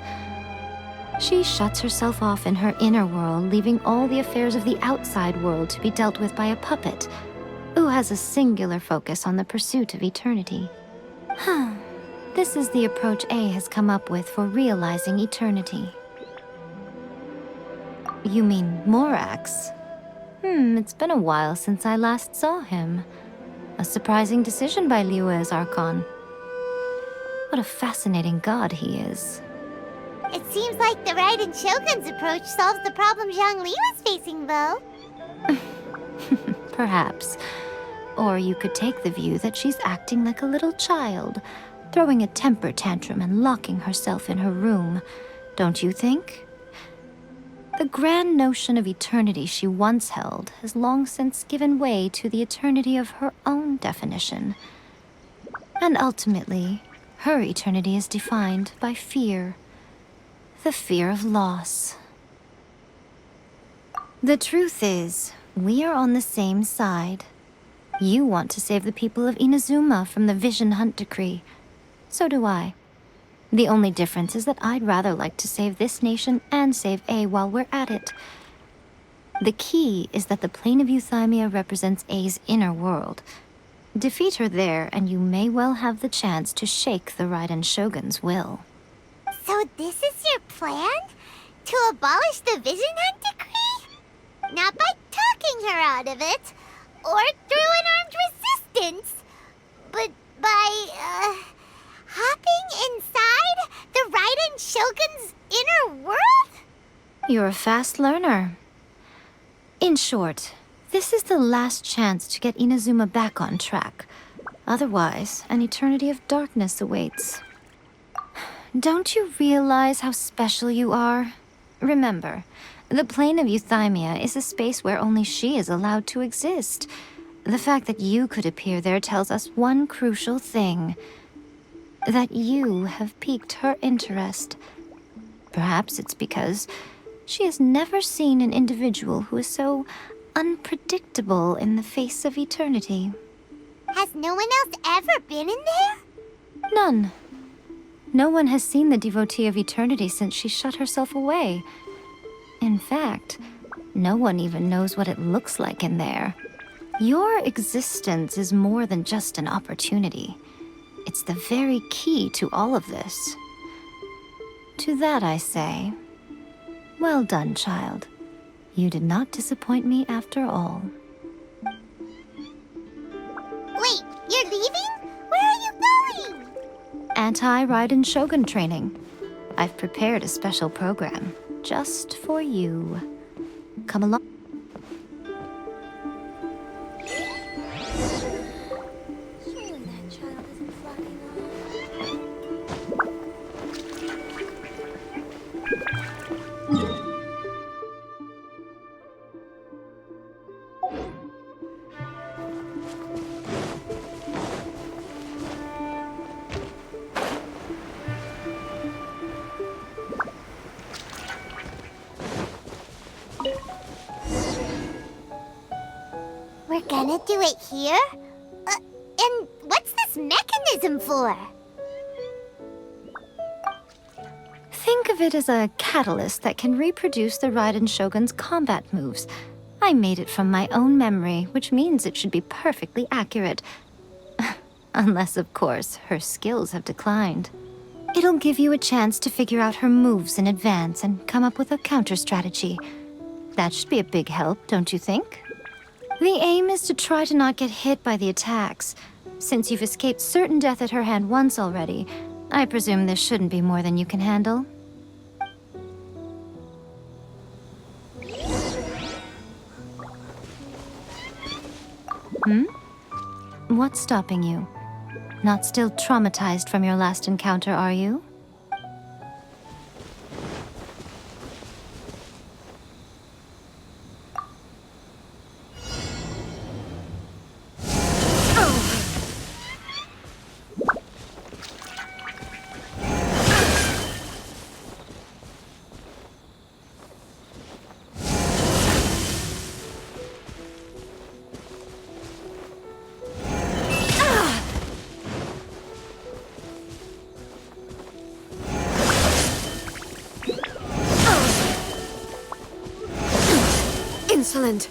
She shuts herself off in her inner world, leaving all the affairs of the outside world to be dealt with by a puppet, who has a singular focus on the pursuit of eternity. This is the approach A has come up with for realizing eternity. You mean Morax? It's been a while since I last saw him. A surprising decision by Liyue as Archon. What a fascinating god he is. It seems like the Raiden Shogun's approach solves the problem Zhongli was facing, though. Perhaps. Or you could take the view that she's acting like a little child, throwing a temper tantrum and locking herself in her room. Don't you think? The grand notion of eternity she once held has long since given way to the eternity of her own definition. And ultimately, her eternity is defined by fear. The fear of loss. The truth is, we are on the same side. You want to save the people of Inazuma from the Vision Hunt Decree. So do I. The only difference is that I'd rather like to save this nation and save A while we're at it. The key is that the plane of Euthymia represents A's inner world. Defeat her there, and you may well have the chance to shake the Raiden Shogun's will. So this is your plan? To abolish the Vision Hunt Decree? Not by talking her out of it, or through an armed resistance, but by, hopping inside the Raiden Shogun's inner world? You're a fast learner. In short, this is the last chance to get Inazuma back on track. Otherwise, an eternity of darkness awaits. Don't you realize how special you are? Remember, the plane of Euthymia is a space where only she is allowed to exist. The fact that you could appear there tells us one crucial thing. That you have piqued her interest. Perhaps it's because she has never seen an individual who is so unpredictable in the face of eternity. Has no one else ever been in there? None. No one has seen the devotee of eternity since she shut herself away. In fact, no one even knows what it looks like in there. Your existence is more than just an opportunity. It's the very key to all of this. To that I say, well done, child. You did not disappoint me after all. Wait, you're leaving? Where are you going? Anti-Raiden Shogun training. I've prepared a special program just for you. Come along. Surely that child isn't flying off. We're gonna do it here? And what's this mechanism for? Think of it as a catalyst that can reproduce the Raiden Shogun's combat moves. I made it from my own memory, which means it should be perfectly accurate. Unless, of course, her skills have declined. It'll give you a chance to figure out her moves in advance and come up with a counter-strategy. That should be a big help, don't you think? The aim is to try to not get hit by the attacks. Since you've escaped certain death at her hand once already, I presume this shouldn't be more than you can handle. What's stopping you? Not still traumatized from your last encounter, are you? Insolent.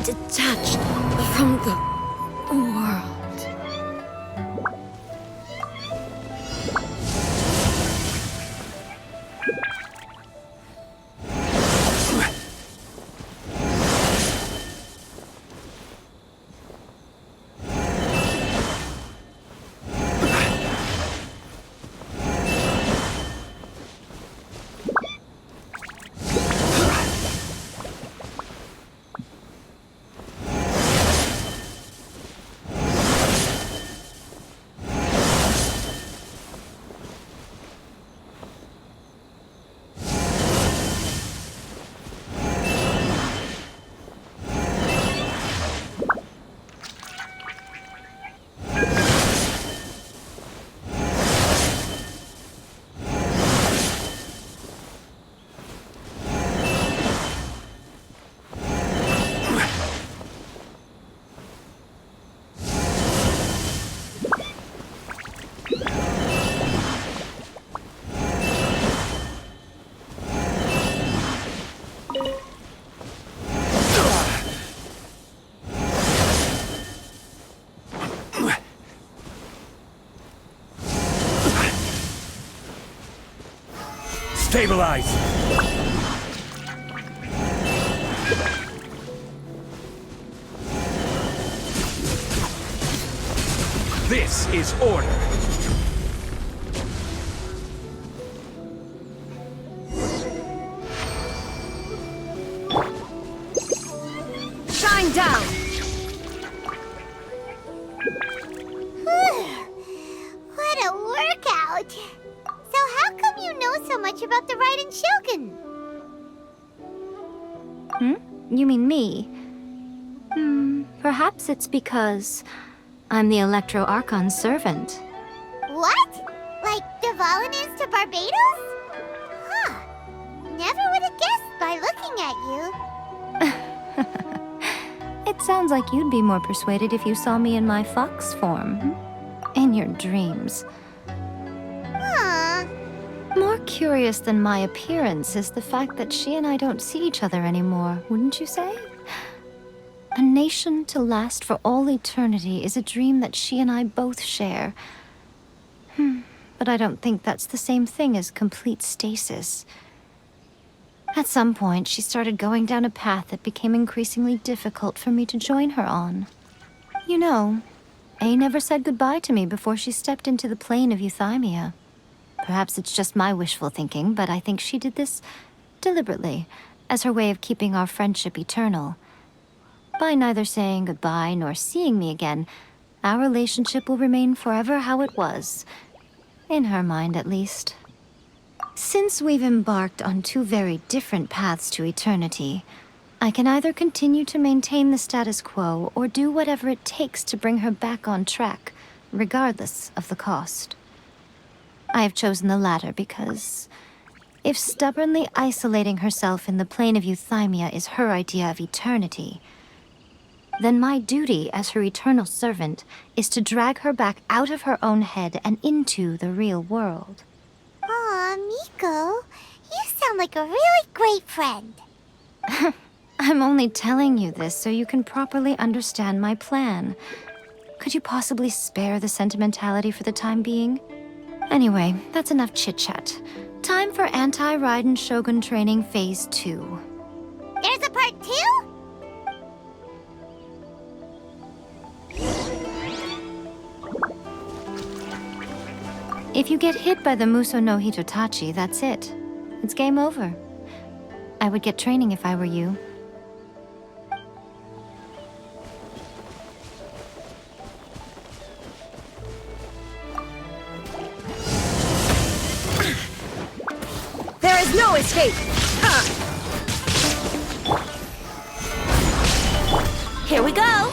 detached from the world. Stabilize! This is order. Shine down! What a workout! So how come you know so much about the Raiden Shogun? You mean me? Perhaps it's because I'm the Electro Archon's servant. What? Like Dvalin is to Barbados? Huh. Never would have guessed by looking at you. It sounds like you'd be more persuaded if you saw me in my fox form. In your dreams. Huh. More curious than my appearance is the fact that she and I don't see each other anymore, wouldn't you say? A nation to last for all eternity is a dream that she and I both share. But I don't think that's the same thing as complete stasis. At some point, she started going down a path that became increasingly difficult for me to join her on. You know, Ae never said goodbye to me before she stepped into the plane of Euthymia. Perhaps it's just my wishful thinking, but I think she did this deliberately, as her way of keeping our friendship eternal. By neither saying goodbye nor seeing me again, our relationship will remain forever how it was. In her mind, at least. Since we've embarked on two very different paths to eternity, I can either continue to maintain the status quo or do whatever it takes to bring her back on track, regardless of the cost. I have chosen the latter because if stubbornly isolating herself in the plane of Euthymia is her idea of eternity, then my duty as her eternal servant is to drag her back out of her own head and into the real world. Aw, Miko, you sound like a really great friend. I'm only telling you this so you can properly understand my plan. Could you possibly spare the sentimentality for the time being? Anyway, that's enough chit-chat. Time for Anti-Raiden Shogun Training Phase 2. There's a part 2? If you get hit by the Muso no Hitotachi, that's it. It's game over. I would get training if I were you. There is no escape! Ha! Here we go!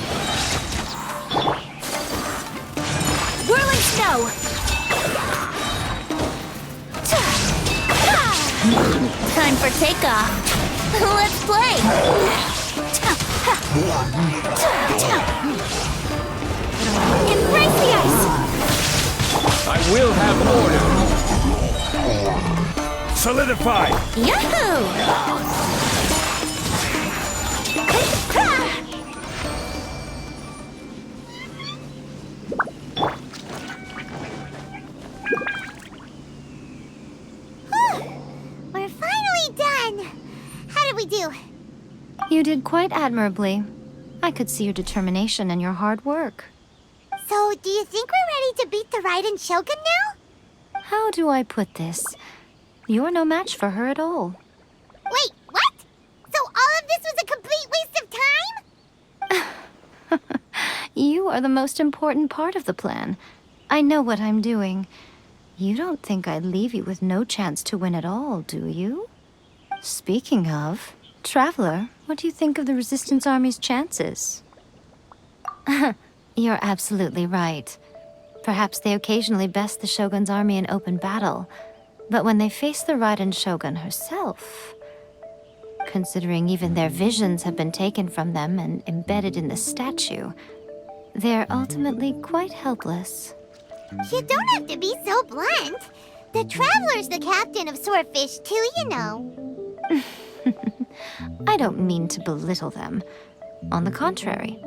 Whirling snow! Time for takeoff! Let's play! Embrace the ice! I will have order. Solidify! Yahoo! You did quite admirably. I could see your determination and your hard work. So, do you think we're ready to beat the Raiden Shogun now? How do I put this? You're no match for her at all. Wait, what? So all of this was a complete waste of time? You are the most important part of the plan. I know what I'm doing. You don't think I'd leave you with no chance to win at all, do you? Speaking of, Traveler, what do you think of the Resistance Army's chances? You're absolutely right. Perhaps they occasionally best the Shogun's army in open battle, but when they face the Raiden Shogun herself... Considering even their visions have been taken from them and embedded in the statue, they're ultimately quite helpless. You don't have to be so blunt. The Traveler's the captain of Swordfish II, you know. I don't mean to belittle them. On the contrary.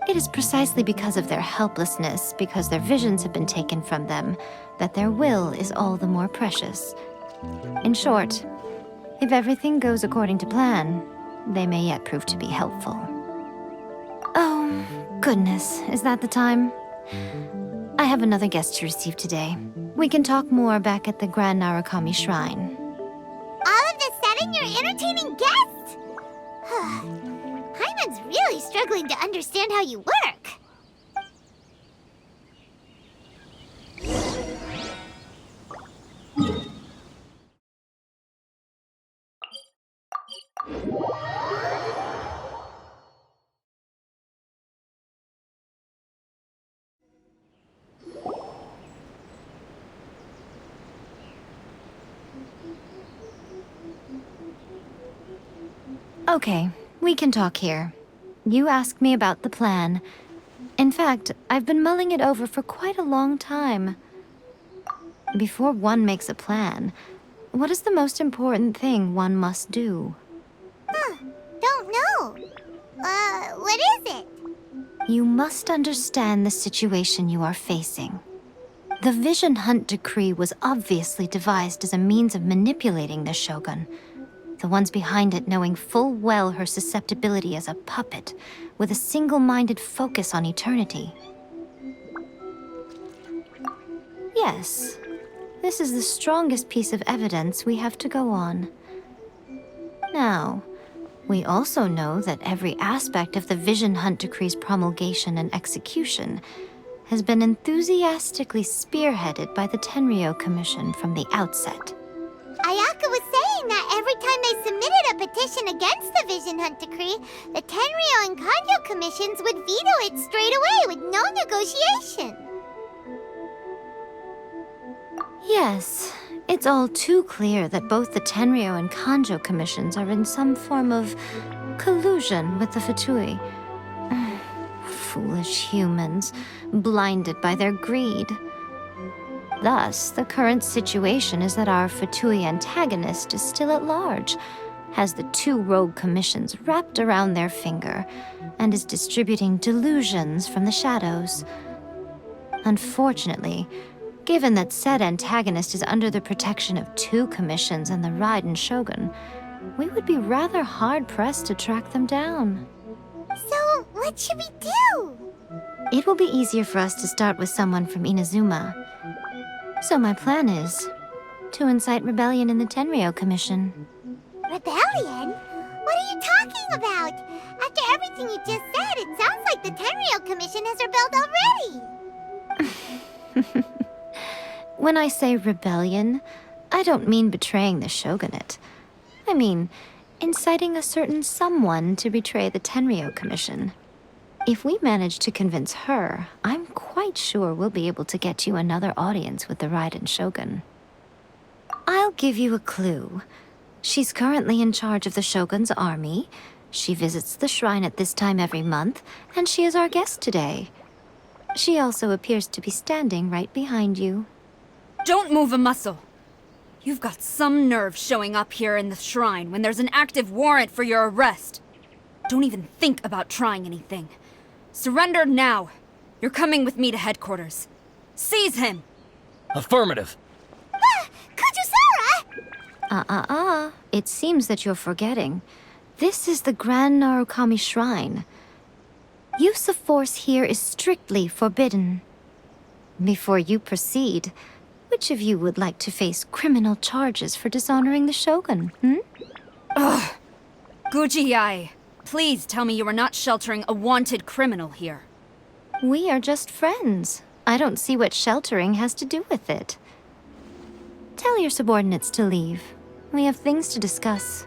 It is precisely because of their helplessness, because their visions have been taken from them, that their will is all the more precious. In short, if everything goes according to plan, they may yet prove to be helpful. Oh, goodness, is that the time? I have another guest to receive today. We can talk more back at the Grand Narukami Shrine. All of this sudden, you're entertaining guests? Hyman's really struggling to understand how you work. Okay, we can talk here. You asked me about the plan. In fact, I've been mulling it over for quite a long time. Before one makes a plan, what is the most important thing one must do? Don't know. What is it? You must understand the situation you are facing. The Vision Hunt Decree was obviously devised as a means of manipulating the Shogun. The ones behind it knowing full well her susceptibility as a puppet, with a single-minded focus on eternity. Yes, this is the strongest piece of evidence we have to go on. Now, we also know that every aspect of the Vision Hunt Decree's promulgation and execution has been enthusiastically spearheaded by the Tenryou Commission from the outset. Ayaka was saying that every time they submitted a petition against the Vision Hunt Decree, the Tenryou and Kujou commissions would veto it straight away with no negotiation. Yes, it's all too clear that both the Tenryou and Kujou commissions are in some form of collusion with the Fatui. Foolish humans, blinded by their greed. Thus, the current situation is that our Fatui antagonist is still at large, has the two rogue commissions wrapped around their finger, and is distributing delusions from the shadows. Unfortunately, given that said antagonist is under the protection of two commissions and the Raiden Shogun, we would be rather hard-pressed to track them down. So, what should we do? It will be easier for us to start with someone from Inazuma. So my plan is to incite rebellion in the Tenryou Commission. Rebellion? What are you talking about? After everything you just said, it sounds like the Tenryou Commission has rebelled already. When I say rebellion, I don't mean betraying the shogunate. I mean inciting a certain someone to betray the Tenryou Commission. If we manage to convince her, I'm quite sure we'll be able to get you another audience with the Raiden Shogun. I'll give you a clue. She's currently in charge of the Shogun's army. She visits the shrine at this time every month, and she is our guest today. She also appears to be standing right behind you. Don't move a muscle. You've got some nerve showing up here in the shrine when there's an active warrant for your arrest. Don't even think about trying anything. Surrender now. You're coming with me to headquarters. Seize him! Affirmative. Kujou Sara! It seems that you're forgetting. This is the Grand Narukami Shrine. Use of force here is strictly forbidden. Before you proceed, which of you would like to face criminal charges for dishonoring the Shogun, Ugh! Guji Yae, please tell me you are not sheltering a wanted criminal here. We are just friends. I don't see what sheltering has to do with it. Tell your subordinates to leave. We have things to discuss.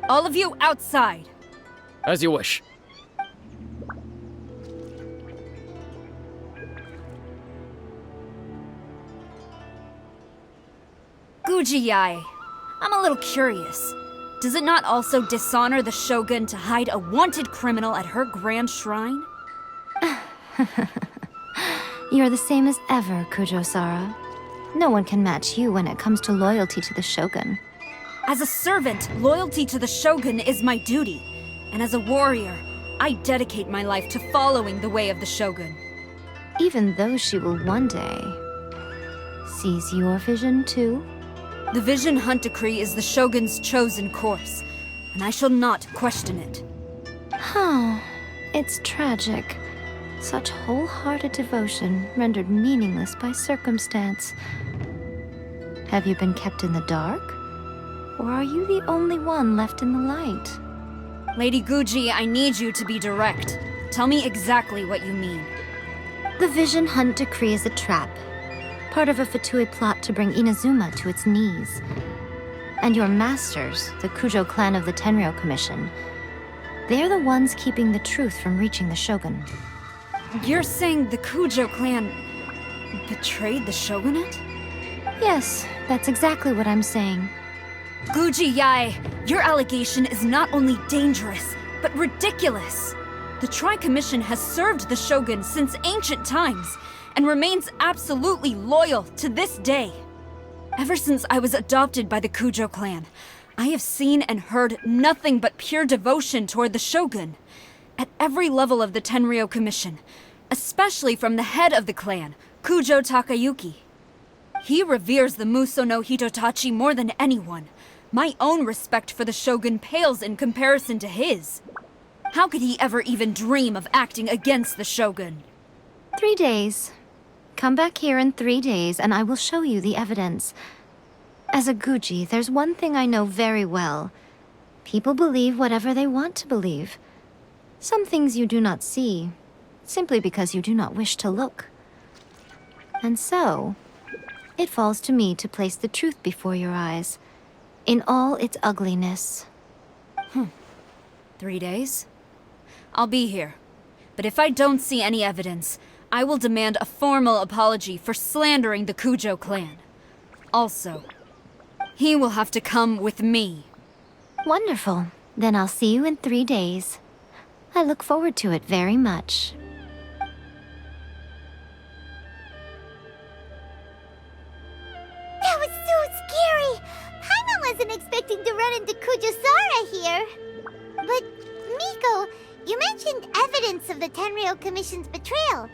All of you outside! As you wish. Guji Yae, I'm a little curious. Does it not also dishonor the Shogun to hide a wanted criminal at her grand shrine? You're the same as ever, Kujou Sara. No one can match you when it comes to loyalty to the Shogun. As a servant, loyalty to the Shogun is my duty. And as a warrior, I dedicate my life to following the way of the Shogun. Even though she will one day seize your vision too? The Vision Hunt Decree is the Shogun's chosen course, and I shall not question it. Oh, it's tragic. Such wholehearted devotion rendered meaningless by circumstance. Have you been kept in the dark? Or are you the only one left in the light? Lady Guji, I need you to be direct. Tell me exactly what you mean. The Vision Hunt Decree is a trap. Part of a Fatui plot to bring Inazuma to its knees. And your masters, the Kujou clan of the Tenryou Commission, they're the ones keeping the truth from reaching the Shogun. You're saying the Kujou clan betrayed the Shogunate? Yes, that's exactly what I'm saying. Guji Yae, your allegation is not only dangerous, but ridiculous. The Tri-Commission has served the Shogun since ancient times, and remains absolutely loyal to this day. Ever since I was adopted by the Kujou clan, I have seen and heard nothing but pure devotion toward the Shogun. At every level of the Tenryou Commission, especially from the head of the clan, Kujou Takayuki. He reveres the Muso no Hitotachi more than anyone. My own respect for the Shogun pales in comparison to his. How could he ever even dream of acting against the Shogun? 3 days. Come back here in 3 days and I will show you the evidence. As a Guji, there's one thing I know very well. People believe whatever they want to believe. Some things you do not see, simply because you do not wish to look. And so, it falls to me to place the truth before your eyes, in all its ugliness. 3 days? I'll be here. But if I don't see any evidence, I will demand a formal apology for slandering the Kujou clan. Also, he will have to come with me. Wonderful. Then I'll see you in 3 days. I look forward to it very much. That was so scary! Paimon wasn't expecting to run into Kujou Sara here. But, Miko, you mentioned evidence of the Tenryou Commission's betrayal.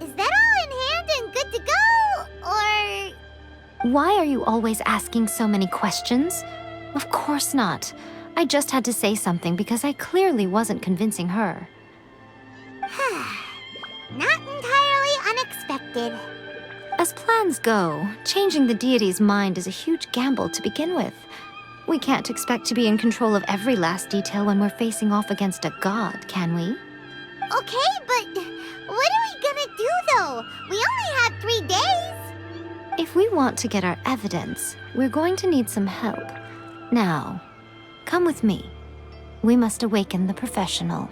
Is that all in hand and good to go, or...? Why are you always asking so many questions? Of course not. I just had to say something because I clearly wasn't convincing her. Not entirely unexpected. As plans go, changing the deity's mind is a huge gamble to begin with. We can't expect to be in control of every last detail when we're facing off against a god, can we? Okay, but what are we gonna do, though? We only have 3 days. If we want to get our evidence, we're going to need some help. Now, come with me. We must awaken the professional.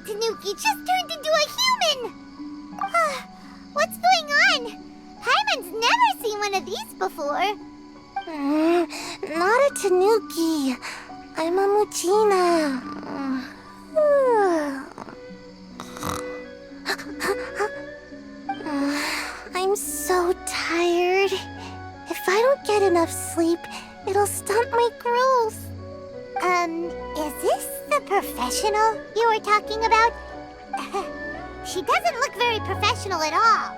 Tanuki just turned into a human! What's going on? Paimon's never seen one of these before. Not a Tanuki. I'm a Muchina. I'm so tired. If I don't get enough sleep, it'll stunt my growth. Is this the professional you were talking about? She doesn't look very professional at all.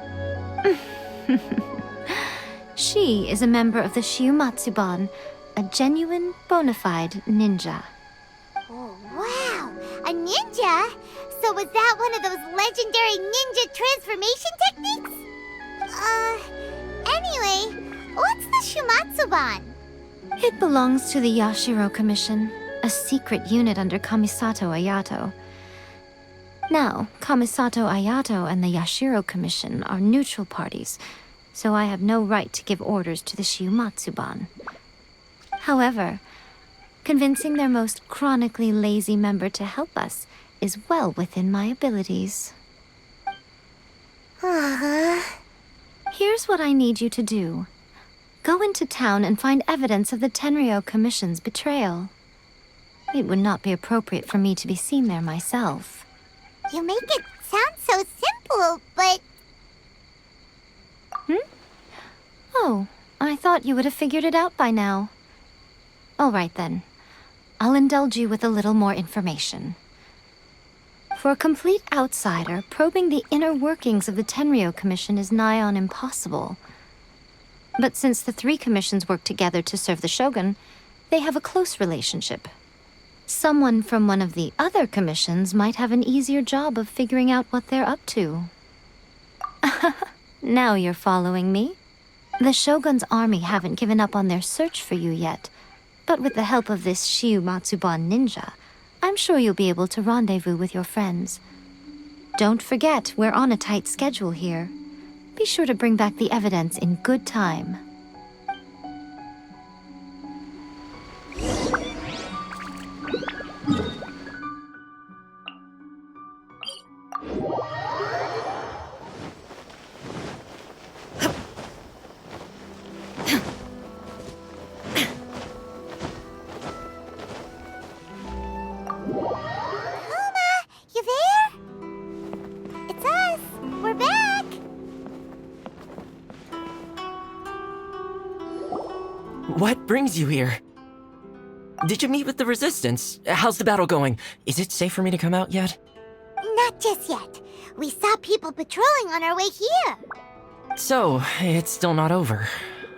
She is a member of the Shiumatsuban, a genuine, bona fide ninja. Oh, wow! A ninja? So was that one of those legendary ninja transformation techniques? Anyway, what's the Shumatsuban? It belongs to the Yashiro Commission, a secret unit under Kamisato Ayato. Now, Kamisato Ayato and the Yashiro Commission are neutral parties, so I have no right to give orders to the Shiumatsuban. However, convincing their most chronically lazy member to help us is well within my abilities. Here's what I need you to do. Go into town and find evidence of the Tenryou Commission's betrayal. It would not be appropriate for me to be seen there myself. You make it sound so simple, but... Oh, I thought you would have figured it out by now. All right then. I'll indulge you with a little more information. For a complete outsider, probing the inner workings of the Tenryou Commission is nigh on impossible. But since the three commissions work together to serve the Shogun, they have a close relationship. Someone from one of the other commissions might have an easier job of figuring out what they're up to. Now you're following me. The Shogun's army haven't given up on their search for you yet, but with the help of this Shiumatsuban ninja, I'm sure you'll be able to rendezvous with your friends. Don't forget, we're on a tight schedule here. Be sure to bring back the evidence in good time. What brings you here? Did you meet with the Resistance? How's the battle going? Is it safe for me to come out yet? Not just yet. We saw people patrolling on our way here. So, it's still not over.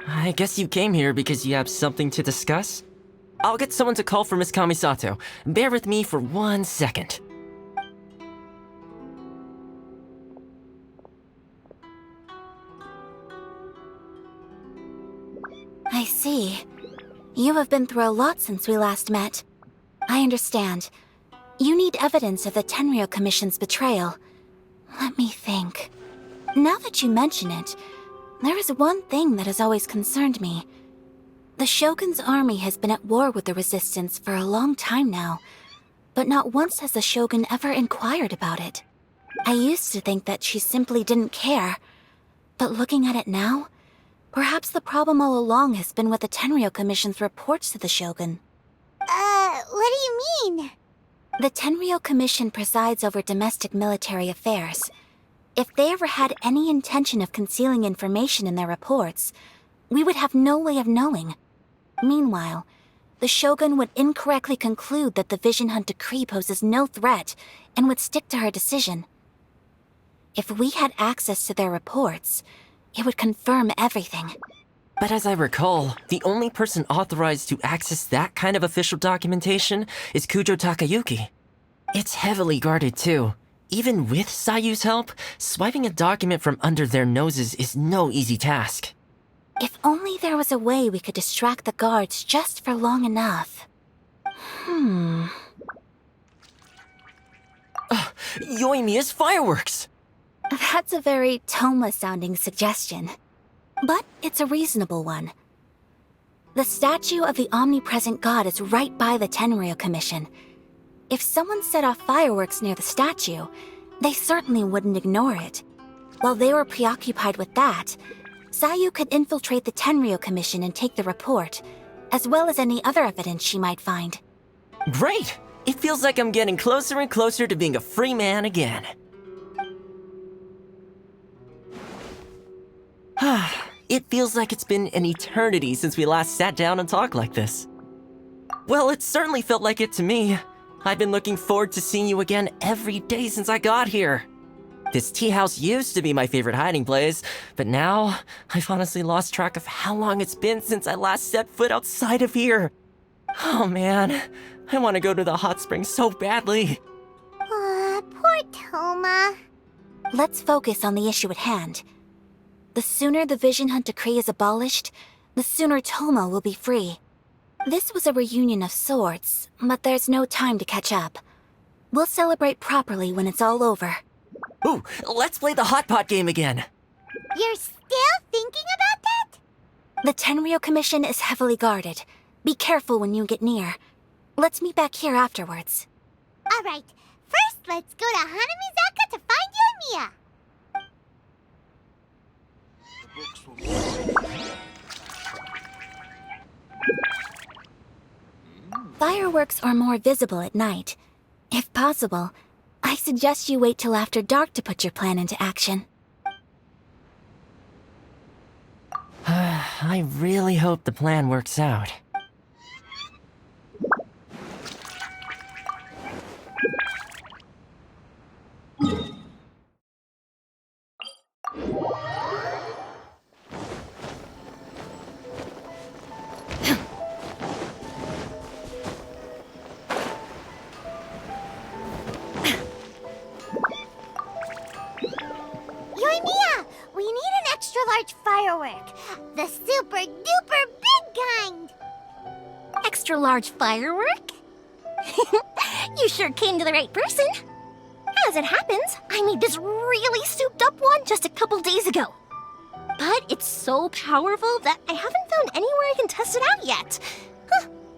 I guess you came here because you have something to discuss? I'll get someone to call for Miss Kamisato. Bear with me for 1 second. I see. You have been through a lot since we last met. I understand. You need evidence of the Tenryou Commission's betrayal. Let me think. Now that you mention it, there is one thing that has always concerned me. The Shogun's army has been at war with the Resistance for a long time now, but not once has the Shogun ever inquired about it. I used to think that she simply didn't care, but looking at it now, perhaps the problem all along has been with the Tenryou Commission's reports to the Shogun. What do you mean? The Tenryou Commission presides over domestic military affairs. If they ever had any intention of concealing information in their reports, we would have no way of knowing. Meanwhile, the Shogun would incorrectly conclude that the Vision Hunt decree poses no threat and would stick to her decision. If we had access to their reports, it would confirm everything. But as I recall, the only person authorized to access that kind of official documentation is Kujou Takayuki. It's heavily guarded too. Even with Sayu's help, swiping a document from under their noses is no easy task. If only there was a way we could distract the guards just for long enough. Yoimiya's fireworks! That's a very Thoma-sounding suggestion. But it's a reasonable one. The statue of the omnipresent god is right by the Tenryou Commission. If someone set off fireworks near the statue, they certainly wouldn't ignore it. While they were preoccupied with that, Sayu could infiltrate the Tenryou Commission and take the report, as well as any other evidence she might find. Great! It feels like I'm getting closer and closer to being a free man again. It feels like it's been an eternity since we last sat down and talked like this. Well, it certainly felt like it to me. I've been looking forward to seeing you again every day since I got here. This tea house used to be my favorite hiding place, but now I've honestly lost track of how long it's been since I last set foot outside of here. Oh man, I want to go to the hot springs so badly. Poor Thoma. Let's focus on the issue at hand. The sooner the Vision Hunt Decree is abolished, the sooner Thoma will be free. This was a reunion of sorts, but there's no time to catch up. We'll celebrate properly when it's all over. Ooh, let's play the hot pot game again. You're still thinking about that? The Tenryou Commission is heavily guarded. Be careful when you get near. Let's meet back here afterwards. Alright, first let's go to Hanamizaka to find Yoimiya. Fireworks are more visible at night. If possible, I suggest you wait till after dark to put your plan into action. I really hope the plan works out. Yoimiya, we need an extra-large firework. The super-duper big kind. Extra-large firework? You sure came to the right person. As it happens, I made this really souped-up one just a couple days ago. But it's so powerful that I haven't found anywhere I can test it out yet.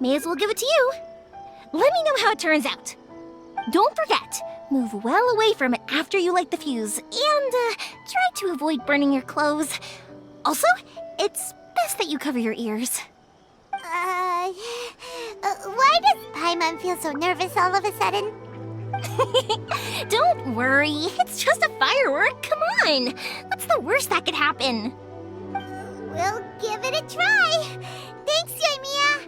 May as well give it to you. Let me know how it turns out. Don't forget, move well away from it after you light the fuse, and try to avoid burning your clothes. Also, it's best that you cover your ears. Why does Paimon feel so nervous all of a sudden? Don't worry, it's just a firework, come on! What's the worst that could happen? We'll give it a try. Thanks, Yoimiya.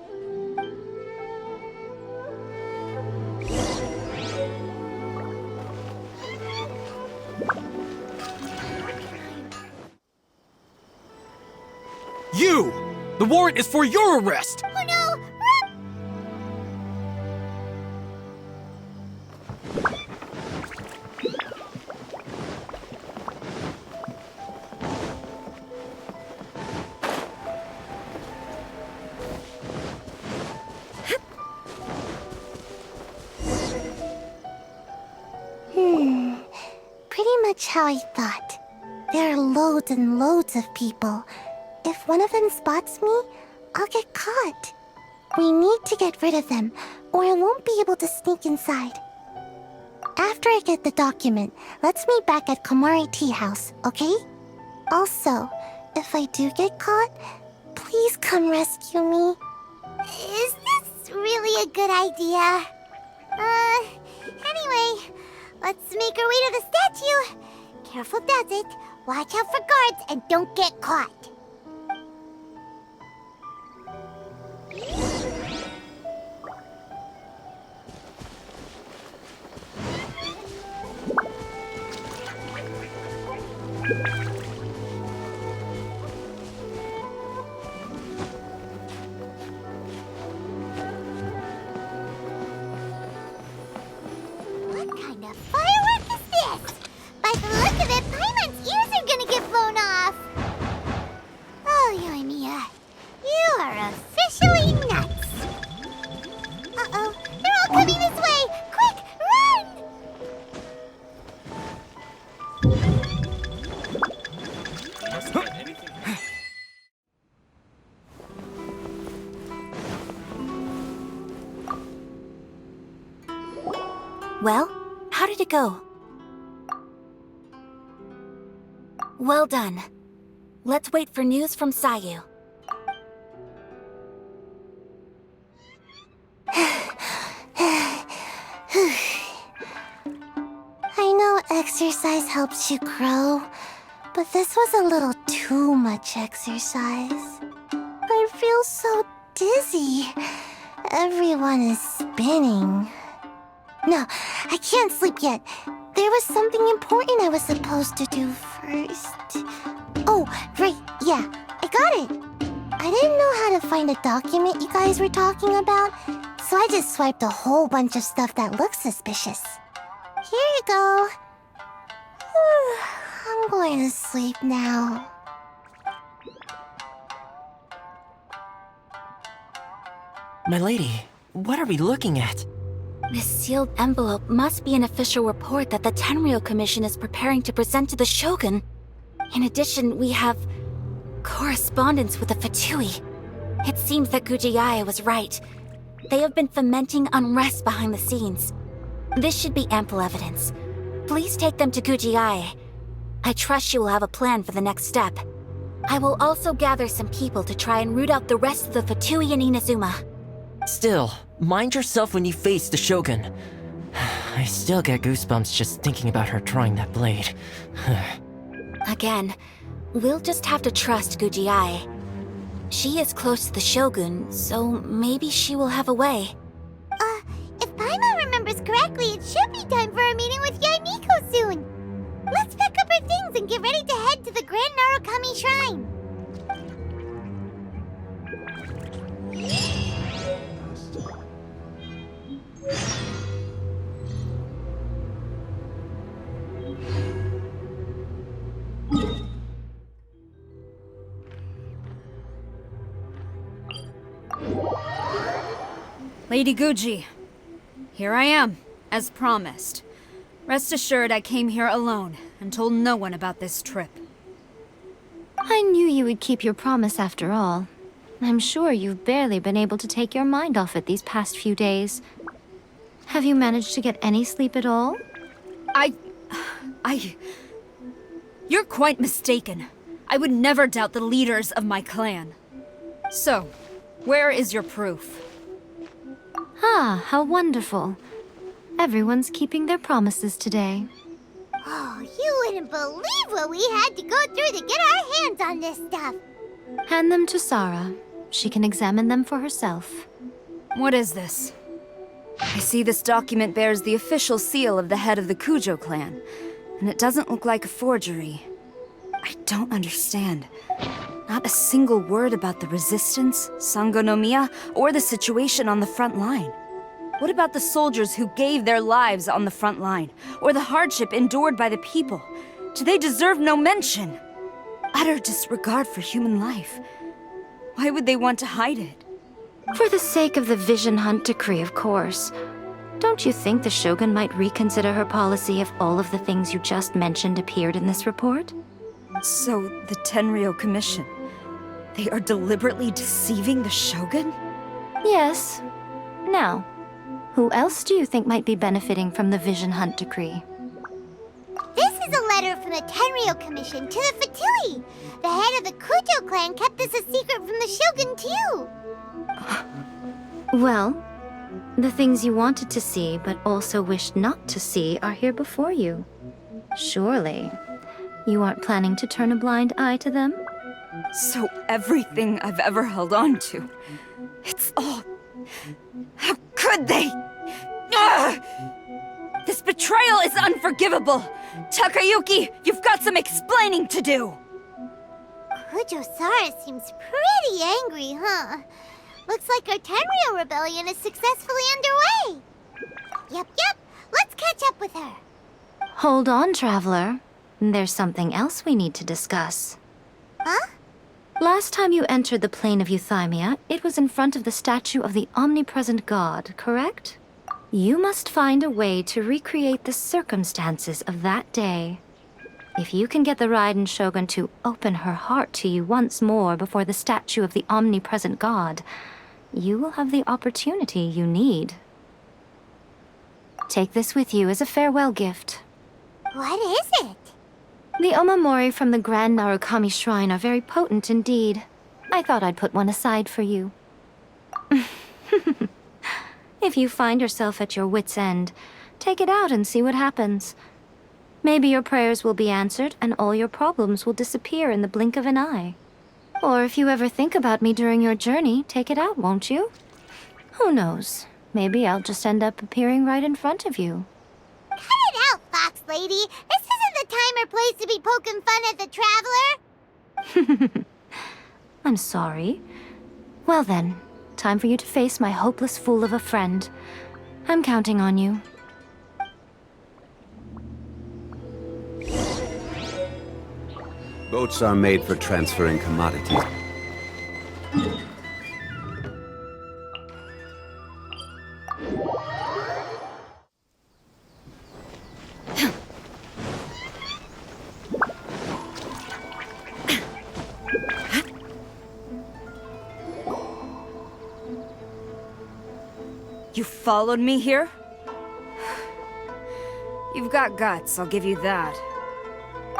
You! The warrant is for your arrest! Oh no! Pretty much how I thought. There are loads and loads of people. If one of them spots me, I'll get caught. We need to get rid of them, or I won't be able to sneak inside. After I get the document, let's meet back at Komore Teahouse, okay? Also, if I do get caught, please come rescue me. Is this really a good idea? Anyway, let's make our way to the statue. Careful does it. Watch out for guards and don't get caught. What kind of firework is this? By the look of it, Paimon's ears are gonna get blown off. Oh, Yoimiya, you are officially nuts. Uh-oh, they're all coming this way. Quick, run! Well, how did it go? Well done. Let's wait for news from Sayu. I know exercise helps you grow, but this was a little too much exercise. I feel so dizzy. Everyone is spinning. No, I can't sleep yet. There was something important I was supposed to do first. Oh, right, yeah, I got it. I didn't know how to find a document you guys were talking about, so I just swiped a whole bunch of stuff that looks suspicious. Here you go. I'm going to sleep now. My lady, what are we looking at? This sealed envelope must be an official report that the Tenryou Commission is preparing to present to the Shogun. In addition, we have correspondence with the Fatui. It seems that Yae was right. They have been fomenting unrest behind the scenes. This should be ample evidence. Please take them to Yae. I trust she will have a plan for the next step. I will also gather some people to try and root out the rest of the Fatui in Inazuma. Still, mind yourself when you face the Shogun. I still get goosebumps just thinking about her drawing that blade. Again, we'll just have to trust Yae. She is close to the Shogun, so maybe she will have a way. If Paimon remembers correctly, it should be time for a meeting with Yae Miko soon. Let's pack up our things and get ready to head to the Grand Narukami Shrine. Lady Guji, here I am, as promised. Rest assured I came here alone and told no one about this trip. I knew you would keep your promise after all. I'm sure you've barely been able to take your mind off it these past few days. Have you managed to get any sleep at all? You're quite mistaken. I would never doubt the leaders of my clan. So, where is your proof? Ah, how wonderful. Everyone's keeping their promises today. Oh, you wouldn't believe what we had to go through to get our hands on this stuff. Hand them to Sara. She can examine them for herself. What is this? I see this document bears the official seal of the head of the Kujou clan, and it doesn't look like a forgery. I don't understand. Not a single word about the resistance, Sangonomiya, or the situation on the front line. What about the soldiers who gave their lives on the front line, or the hardship endured by the people? Do they deserve no mention? Utter disregard for human life. Why would they want to hide it? For the sake of the Vision Hunt decree, of course. Don't you think the Shogun might reconsider her policy if all of the things you just mentioned appeared in this report? So, the Tenryou Commission, they are deliberately deceiving the Shogun? Yes. Now, who else do you think might be benefiting from the Vision Hunt decree? This is a letter from the Tenryou Commission to the Fatui. The head of the Kujou clan kept this a secret from the Shogun, too. Well, the things you wanted to see but also wished not to see are here before you. Surely, you aren't planning to turn a blind eye to them? So everything I've ever held on to, it's all... How could they? Ugh! This betrayal is unforgivable! Takayuki, you've got some explaining to do! Kujou Sara seems pretty angry, huh? Looks like our Tenryou rebellion is successfully underway. Yep, let's catch up with her. Hold on, Traveler. There's something else we need to discuss. Huh? Last time you entered the plane of Euthymia, it was in front of the statue of the Omnipresent God, correct? You must find a way to recreate the circumstances of that day. If you can get the Raiden Shogun to open her heart to you once more before the statue of the Omnipresent God, you will have the opportunity you need. Take this with you as a farewell gift. What is it? The omamori from the Grand Narukami Shrine are very potent indeed. I thought I'd put one aside for you. If you find yourself at your wit's end, take it out and see what happens. Maybe your prayers will be answered and all your problems will disappear in the blink of an eye. Or if you ever think about me during your journey, take it out, won't you? Who knows? Maybe I'll just end up appearing right in front of you. Cut it out, Fox Lady! This isn't the time or place to be poking fun at the Traveler! I'm sorry. Well then, time for you to face my hopeless fool of a friend. I'm counting on you. Boats are made for transferring commodities. You followed me here? You've got guts, I'll give you that.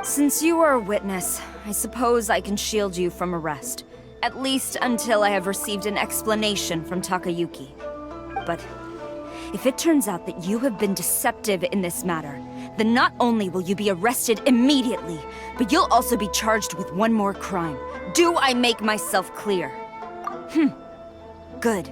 Since you are a witness, I suppose I can shield you from arrest. At least until I have received an explanation from Takayuki. But if it turns out that you have been deceptive in this matter, then not only will you be arrested immediately, but you'll also be charged with one more crime. Do I make myself clear? Good.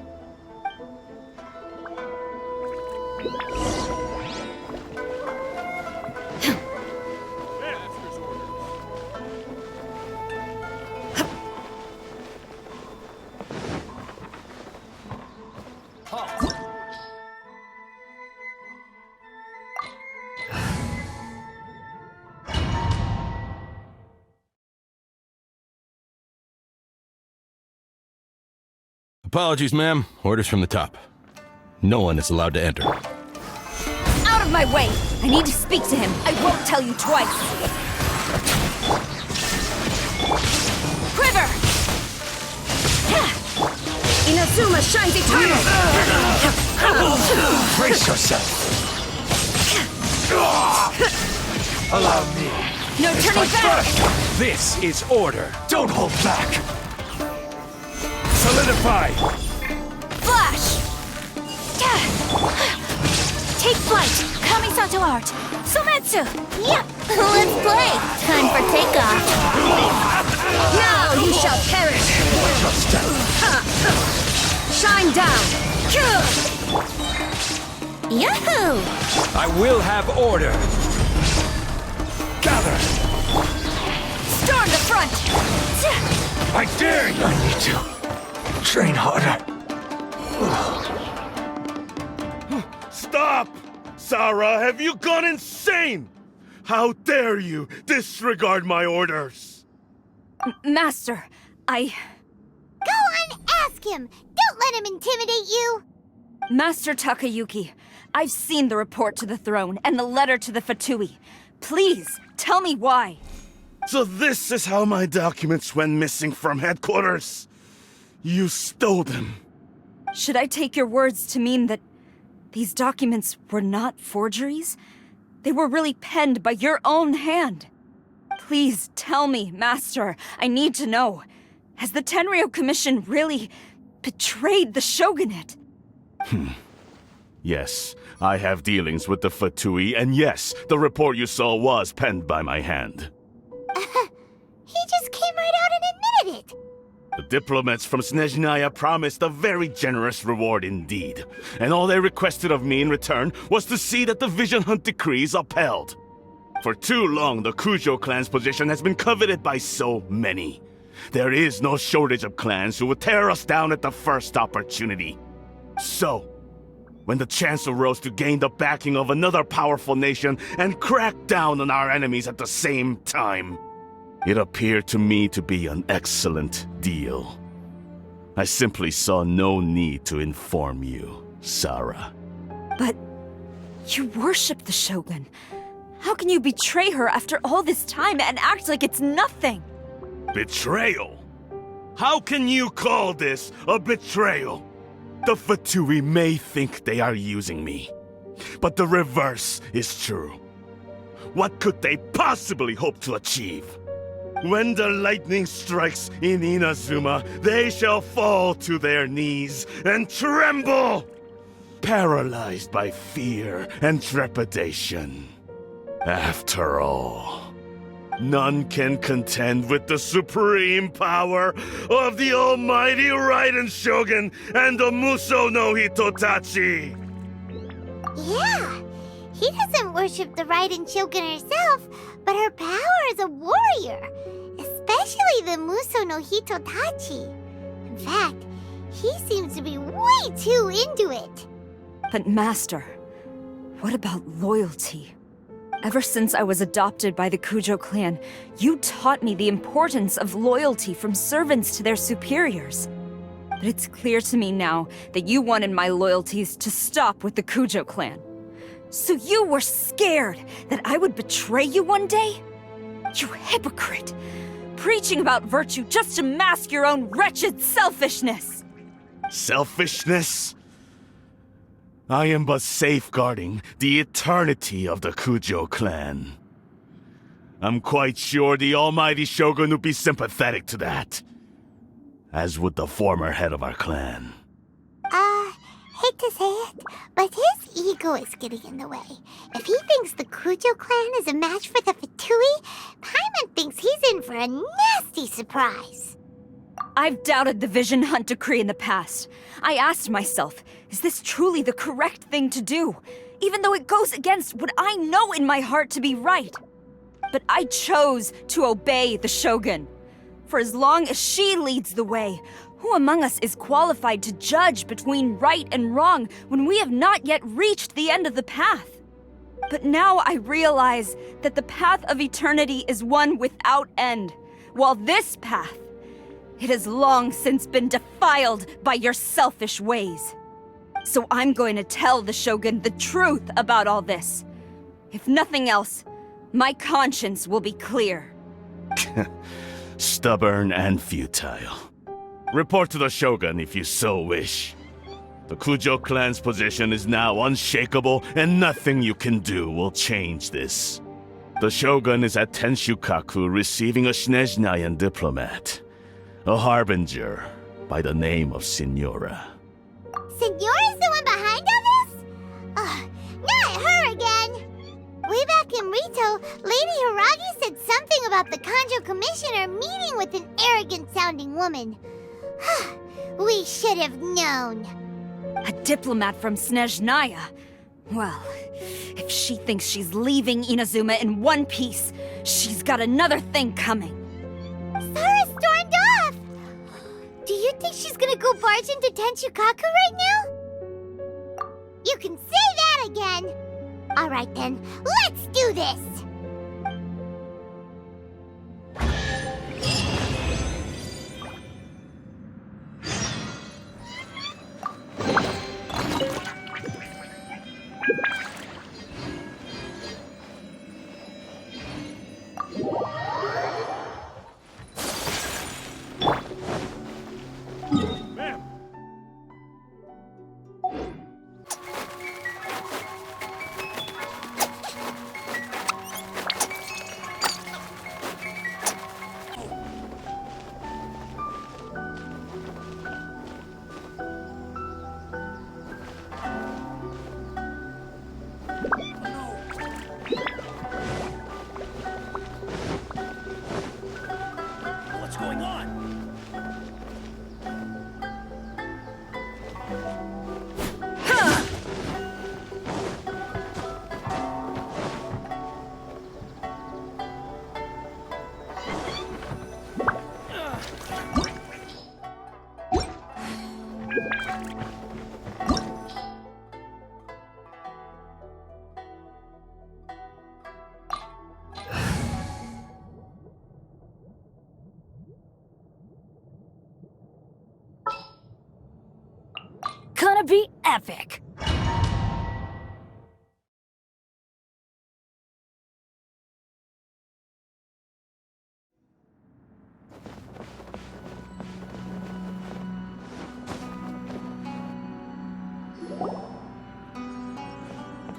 Apologies, ma'am. Orders from the top. No one is allowed to enter. Out of my way! I need to speak to him. I won't tell you twice. Quiver! Inazuma shines eternal! Brace yourself! Allow me. No turning back! This is order. Don't hold back. Solidify! Flash! Take flight! Kamisato art! Sumetsu! Yep! Let's play! Time for takeoff! Now you shall perish! Shine down! Yahoo! I will have order! Gather! Storm the front! I dare you! I need to train harder. Stop! Sara, have you gone insane? How dare you disregard my orders? Master, Go and ask him! Don't let him intimidate you! Master Takayuki, I've seen the report to the throne and the letter to the Fatui. Please, tell me why. So this is how my documents went missing from headquarters? You stole them. Should I take your words to mean that these documents were not forgeries? They were really penned by your own hand. Please tell me, Master. I need to know. Has the Tenryou Commission really betrayed the Shogunate? Yes, I have dealings with the Fatui, and yes, the report you saw was penned by my hand. He just came right out and admitted it! The diplomats from Snezhnaya promised a very generous reward indeed, and all they requested of me in return was to see that the Vision Hunt decrees upheld. For too long, the Kujou clan's position has been coveted by so many. There is no shortage of clans who would tear us down at the first opportunity. So, when the chance arose to gain the backing of another powerful nation and crack down on our enemies at the same time, it appeared to me to be an excellent deal. I simply saw no need to inform you, Sara. But you worship the Shogun. How can you betray her after all this time and act like it's nothing? Betrayal? How can you call this a betrayal? The Fatui may think they are using me. But the reverse is true. What could they possibly hope to achieve? When the lightning strikes in Inazuma, they shall fall to their knees and tremble, paralyzed by fear and trepidation. After all, none can contend with the supreme power of the almighty Raiden Shogun and the Muso no Hitotachi! Yeah, he doesn't worship the Raiden Shogun herself, but her power as a warrior, especially the Muso no Hitotachi. In fact, he seems to be way too into it. But Master, what about loyalty? Ever since I was adopted by the Kujou clan, you taught me the importance of loyalty from servants to their superiors. But it's clear to me now that you wanted my loyalties to stop with the Kujou clan. So you were scared that I would betray you one day? You hypocrite! Preaching about virtue just to mask your own wretched selfishness! Selfishness? I am but safeguarding the eternity of the Kujou clan. I'm quite sure the almighty Shogun would be sympathetic to that. As would the former head of our clan. Hate to say it, but his ego is getting in the way. If he thinks the Kujou clan is a match for the Fatui, Paimon thinks he's in for a nasty surprise. I've doubted the Vision Hunt decree in the past. I asked myself, is this truly the correct thing to do? Even though it goes against what I know in my heart to be right. But I chose to obey the Shogun. For as long as she leads the way, who among us is qualified to judge between right and wrong when we have not yet reached the end of the path? But now I realize that the path of eternity is one without end, while this path, it has long since been defiled by your selfish ways. So I'm going to tell the Shogun the truth about all this. If nothing else, my conscience will be clear. Stubborn and futile. Report to the Shogun if you so wish. The Kujou clan's position is now unshakable, and nothing you can do will change this. The Shogun is at Tenshukaku receiving a Snezhnayan diplomat, a harbinger by the name of Signora. Signora's the one behind all this? Not her again! Way back in Rito, Lady Hiragi said something about the Kanjo Commissioner meeting with an arrogant-sounding woman. We should have known. A diplomat from Snezhnaya? Well, if she thinks she's leaving Inazuma in one piece, she's got another thing coming. Sara stormed off! Do you think she's gonna go barge into Tenshukaku right now? You can say that again! Alright then, let's do this! Gonna be epic!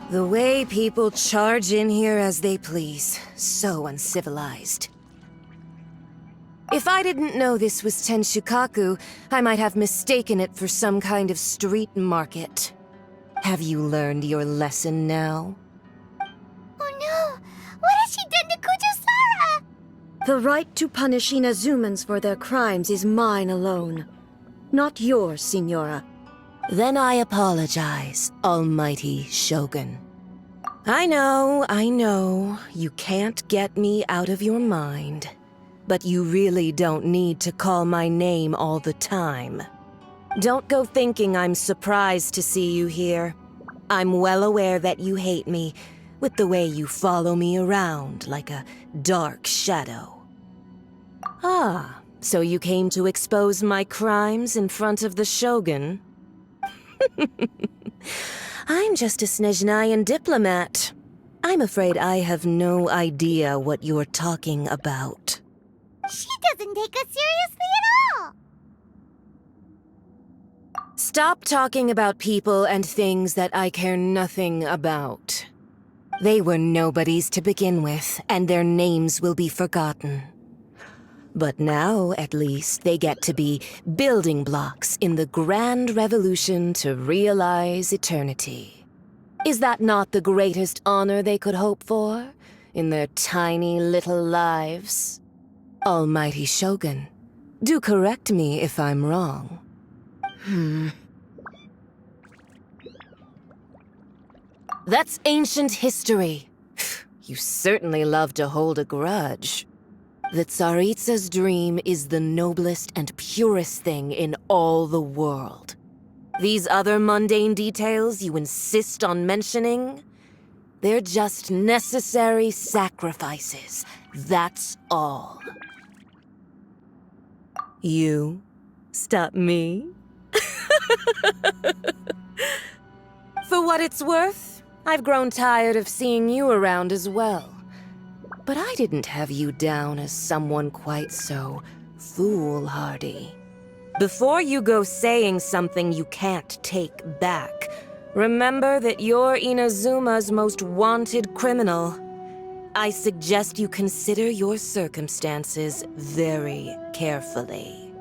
The way people charge in here as they please. So uncivilized. If I didn't know this was Tenshukaku, I might have mistaken it for some kind of street market. Have you learned your lesson now? Oh no! What has she done to Kujou Sara? The right to punish Inazumans for their crimes is mine alone. Not yours, Signora. Then I apologize, almighty Shogun. I know, you can't get me out of your mind. But you really don't need to call my name all the time. Don't go thinking I'm surprised to see you here. I'm well aware that you hate me, with the way you follow me around like a dark shadow. Ah, so you came to expose my crimes in front of the Shogun? I'm just a Snezhnayan diplomat. I'm afraid I have no idea what you're talking about. She doesn't take us seriously at all! Stop talking about people and things that I care nothing about. They were nobodies to begin with, and their names will be forgotten. But now, at least, they get to be building blocks in the grand revolution to realize eternity. Is that not the greatest honor they could hope for in their tiny little lives? Almighty Shogun, do correct me if I'm wrong. That's ancient history. You certainly love to hold a grudge. The Tsaritsa's dream is the noblest and purest thing in all the world. These other mundane details you insist on mentioning, they're just necessary sacrifices. That's all. You stop me? For what it's worth, I've grown tired of seeing you around as well. But I didn't have you down as someone quite so foolhardy. Before you go saying something you can't take back, remember that you're Inazuma's most wanted criminal. I suggest you consider your circumstances very carefully.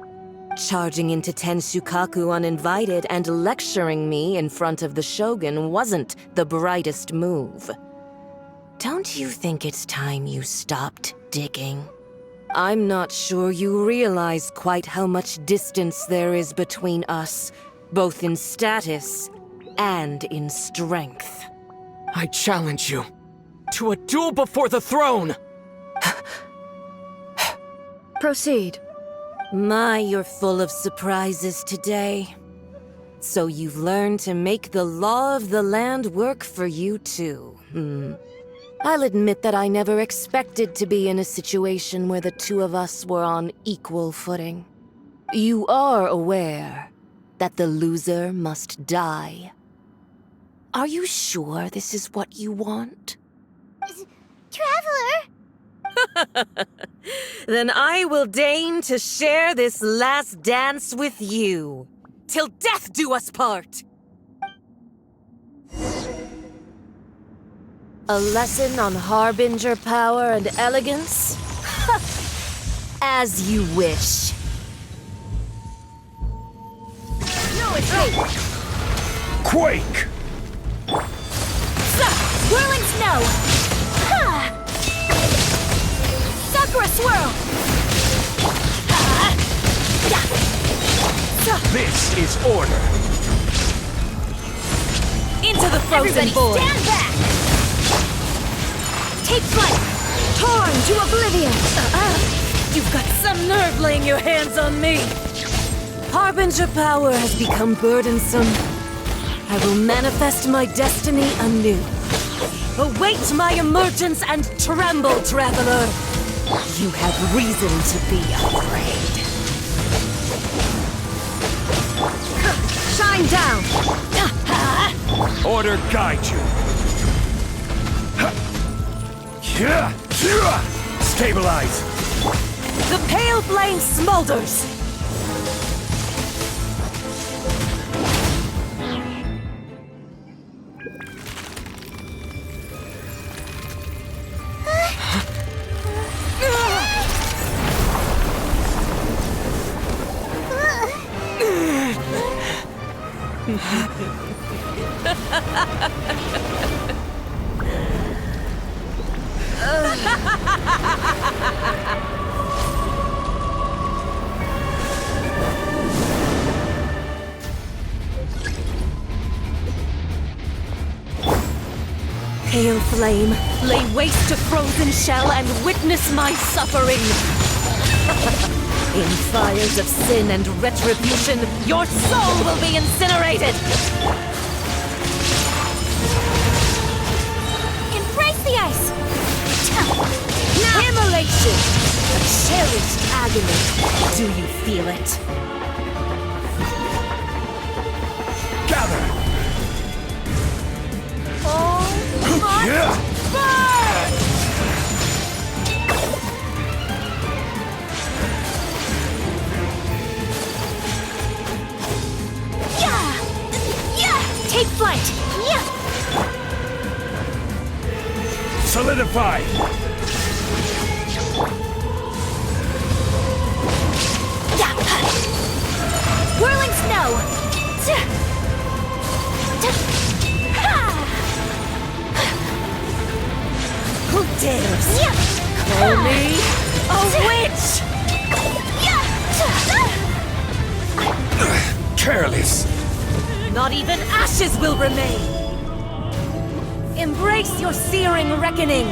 Charging into Tenshukaku uninvited and lecturing me in front of the Shogun wasn't the brightest move. Don't you think it's time you stopped digging? I'm not sure you realize quite how much distance there is between us, both in status and in strength. I challenge you to a duel before the throne! Proceed. My, you're full of surprises today. So you've learned to make the law of the land work for you too, I'll admit that I never expected to be in a situation where the two of us were on equal footing. You are aware that the loser must die. Are you sure this is what you want? Traveler! Then I will deign to share this last dance with you. Till death do us part! A lesson on Harbinger power and elegance? As you wish. No escape! Quake! Whirling snow! Sakura swirl! This is order! Into the frozen void! Stand back! Take flight! Torn to oblivion! You've got some nerve laying your hands on me! Harbinger power has become burdensome. I will manifest my destiny anew. Await my emergence and tremble, traveler! You have reason to be afraid. Shine down! Order guide you! Stabilize! The pale flame smolders! Pale flame, lay waste to frozen shell and witness my suffering! In fires of sin and retribution, your soul will be incinerated! Embrace the ice! Immolation! A cherished agony. Do you feel it? Gather! Burn! Take flight! Solidify! Whirling snow! Who dares call me a witch? Careless! Not even ashes will remain! Embrace your searing reckoning!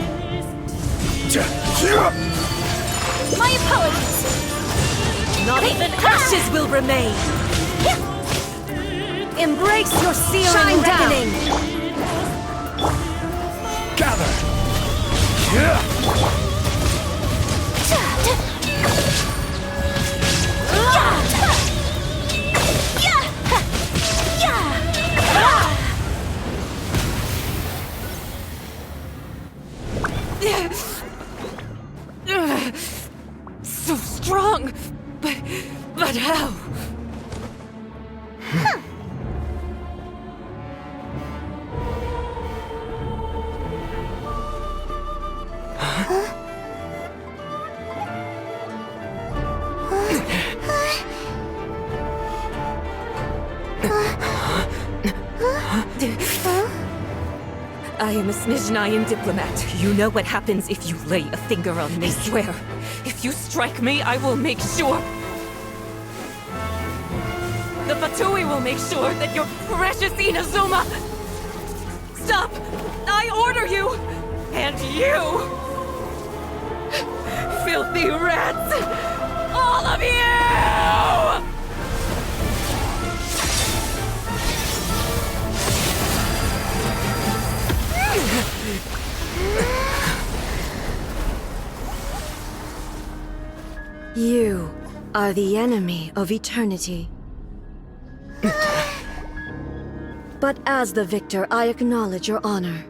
My apologies! Not even ashes will remain! Embrace your searing reckoning! Gather! So strong, but how? I am a Snezhnayan diplomat. You know what happens if you lay a finger on me, swear. If you strike me, I will make sure... The Fatui will make sure that your precious Inazuma... Stop! I order you! And you! Filthy rats! All of you! You are the enemy of eternity. But as the victor, I acknowledge your honor.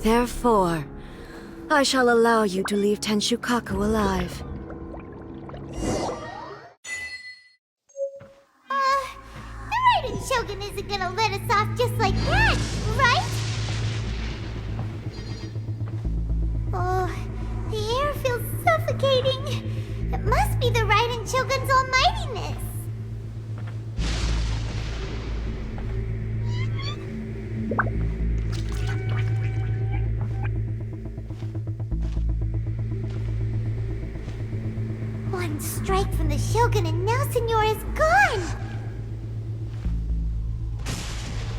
Therefore, I shall allow you to leave Tenshukaku alive. The Raiden Shogun isn't gonna let us off just like that, right? Oh, the air feels suffocating. It must be the Raiden Shogun's almightiness. One strike from the Shogun and now Signora's gone!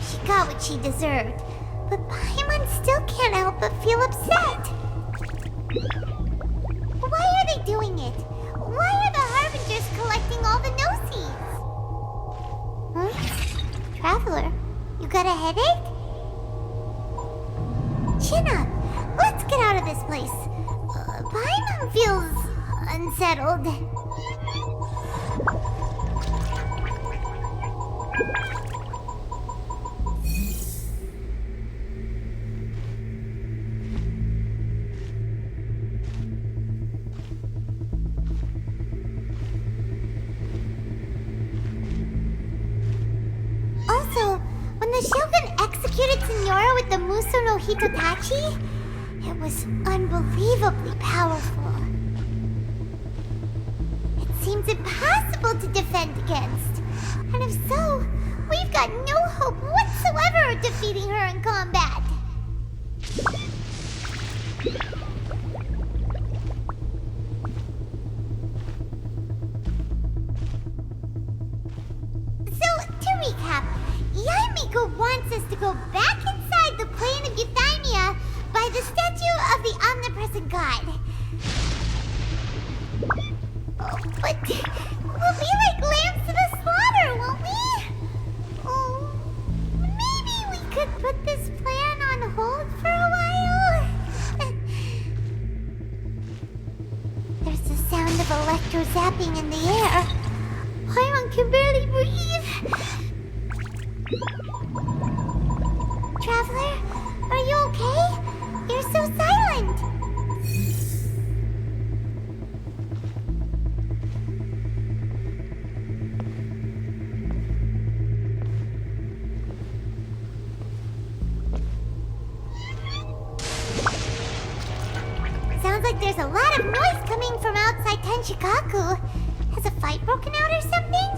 She got what she deserved, but Paimon still can't help but feel upset. Why are they doing it? Why are the Harbingers collecting all the no-seeds? Huh? Traveler, you got a headache? Chin up. Let's get out of this place. Paimon feels unsettled. Also, when the Shogun executed Signora with the Muso no Hitotachi, it was unbelievably powerful. It seems impossible to defend against. And if so, we've got no hope whatsoever of defeating her in combat. So, to recap, Yae Miko wants us to go back inside the plane of Euthymia by the statue of the Omnipresent God. Oh, but we'll be like lambs to the slaughter, won't we? Oh, maybe we could put this plan on hold for a while? There's the sound of electro zapping in the air. Paimon can barely breathe. Traveler, are you okay? You're so silent. Sounds like there's a lot of noise coming from outside Tenshukaku. Has a fight broken out or something?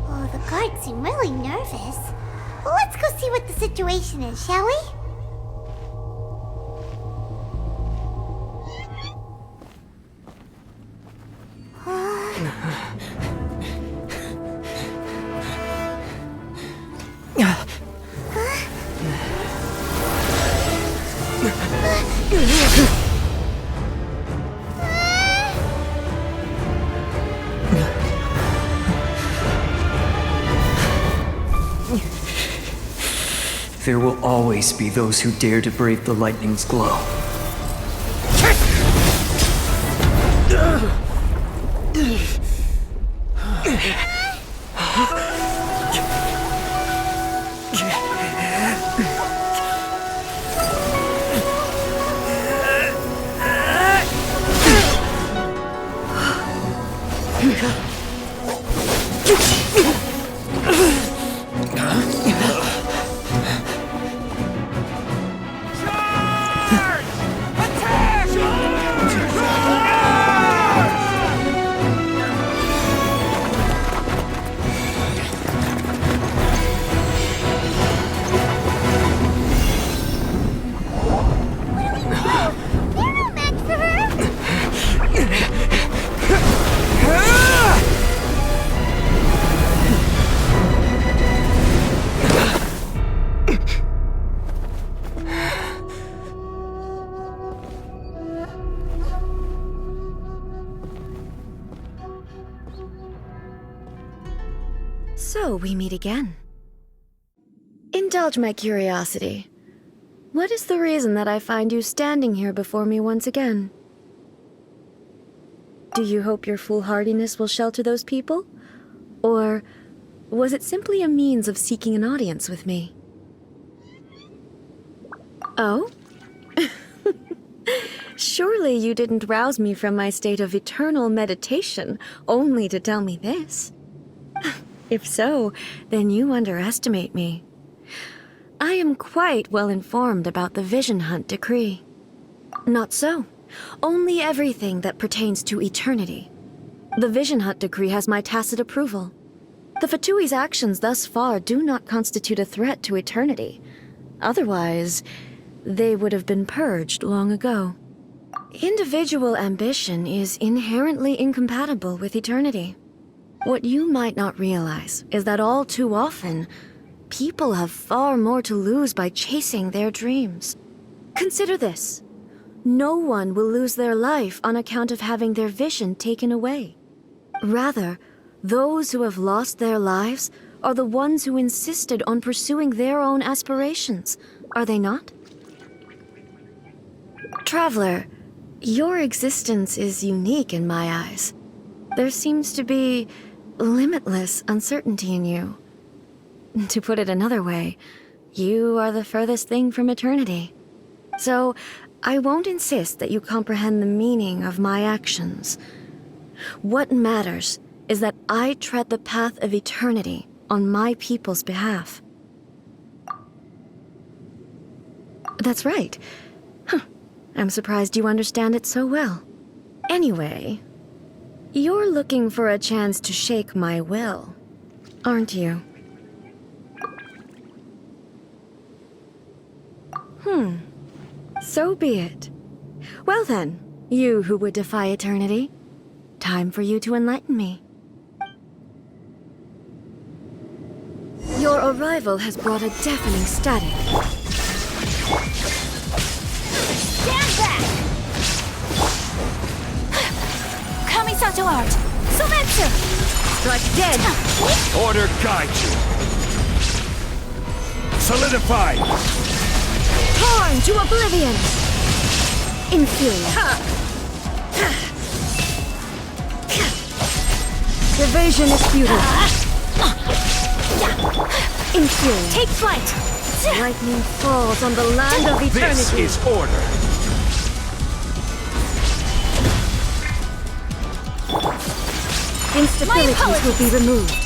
Oh, the guards seem really nervous. Let's go see what the situation is, shall we? There will always be those who dare to brave the lightning's glow. So we meet again. Indulge my curiosity. What is the reason that I find you standing here before me once again? Do you hope your foolhardiness will shelter those people? Or was it simply a means of seeking an audience with me? Oh? Surely you didn't rouse me from my state of eternal meditation only to tell me this. If so, then you underestimate me. I am quite well informed about the Vision Hunt decree. Not so. Only everything that pertains to eternity. The Vision Hunt decree has my tacit approval. The Fatui's actions thus far do not constitute a threat to eternity. Otherwise, they would have been purged long ago. Individual ambition is inherently incompatible with eternity. What you might not realize is that all too often, people have far more to lose by chasing their dreams. Consider this. No one will lose their life on account of having their vision taken away. Rather, those who have lost their lives are the ones who insisted on pursuing their own aspirations, are they not? Traveler, your existence is unique in my eyes. There seems to be limitless uncertainty in you. To put it another way, you are the furthest thing from eternity. So, I won't insist that you comprehend the meaning of my actions. What matters is that I tread the path of eternity on my people's behalf. That's right. I'm surprised you understand it so well. Anyway, You're looking for a chance to shake my will, aren't you? So be it. Well then, you who would defy eternity, time for you to enlighten me. Your arrival has brought a deafening static. Stand back! Kamisato art! Sometsu! Strike dead! Order guide you. Solidify! Torn to oblivion! Inferior. Evasion is futile. Inferior. Take flight! Lightning falls on the land of eternity. This is order. Instabilities will be removed.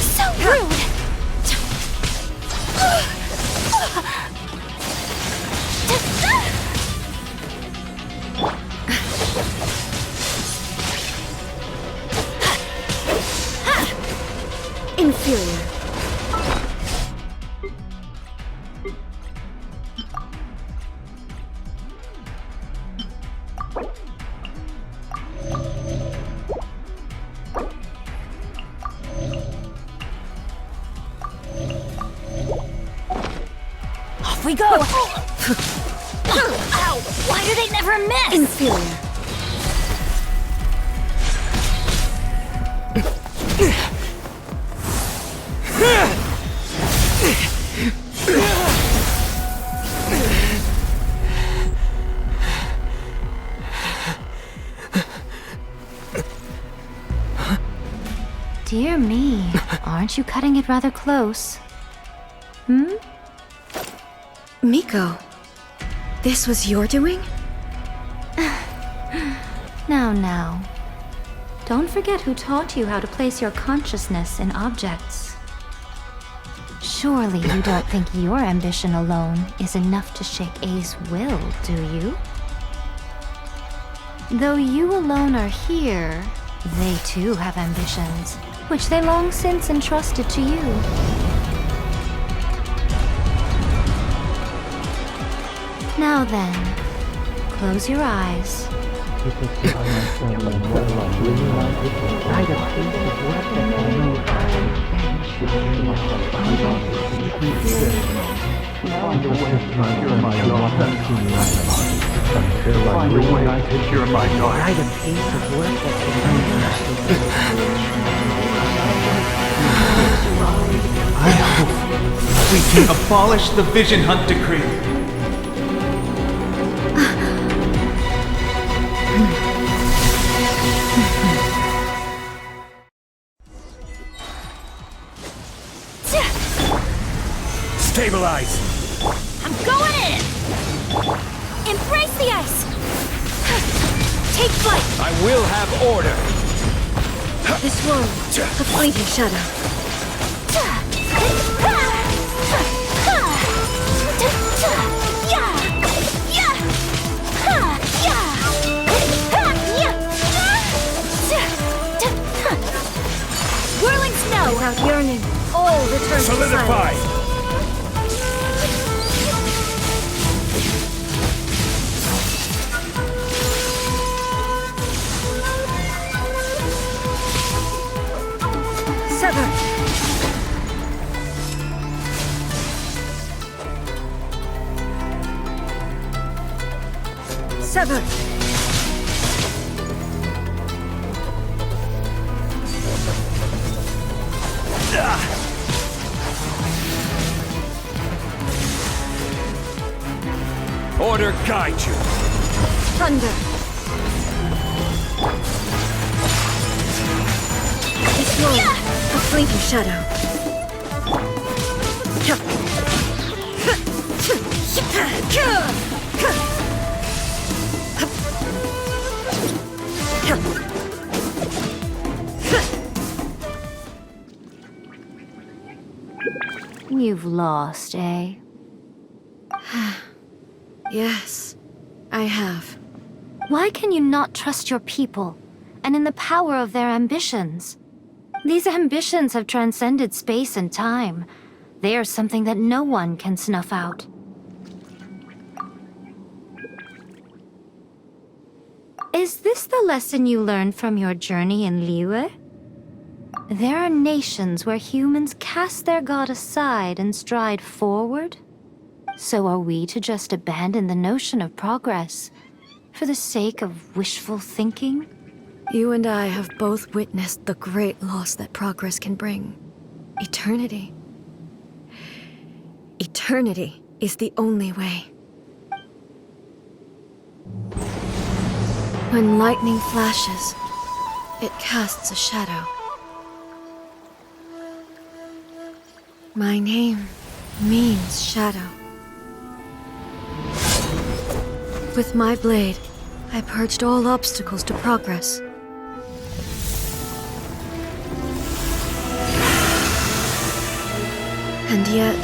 So rude! Inferior. Off we go! Ow! Why do they never miss? Inferior. Dear me, aren't you cutting it rather close? Miko, this was your doing? Now. Don't forget who taught you how to place your consciousness in objects. Surely you don't think your ambition alone is enough to shake A's will, do you? Though you alone are here, they too have ambitions, which they long since entrusted to you. Now then, close your eyes. I hope we can abolish the Vision Hunt Decree. Stabilize! I'm going in! Embrace the ice! Take flight! I will have order! This world, a fleeting shadow. Whirling snow! Without yearning, all returns to Solidify! silence. Sever! Sever! Order guide you! Thunder! This world, a fleeting shadow. You've lost, eh? Yes, I have. Why can you not trust your people, and in the power of their ambitions? These ambitions have transcended space and time. They are something that no one can snuff out. Is this the lesson you learned from your journey in Liyue? There are nations where humans cast their god aside and stride forward. So are we to just abandon the notion of progress for the sake of wishful thinking? You and I have both witnessed the great loss that progress can bring. Eternity. Eternity is the only way. When lightning flashes, it casts a shadow. My name means shadow. With my blade, I purged all obstacles to progress. And yet,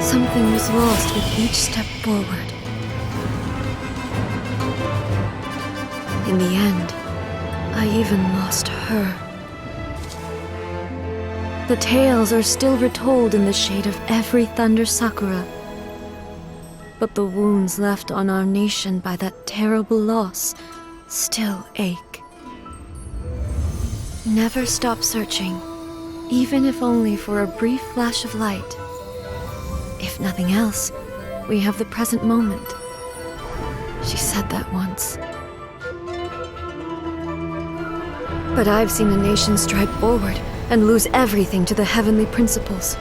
something was lost with each step forward. In the end, I even lost her. The tales are still retold in the shade of every thunder sakura. But the wounds left on our nation by that terrible loss still ache. Never stop searching, even if only for a brief flash of light. If nothing else, we have the present moment. She said that once. But I've seen a nation stride forward and lose everything to the heavenly principles.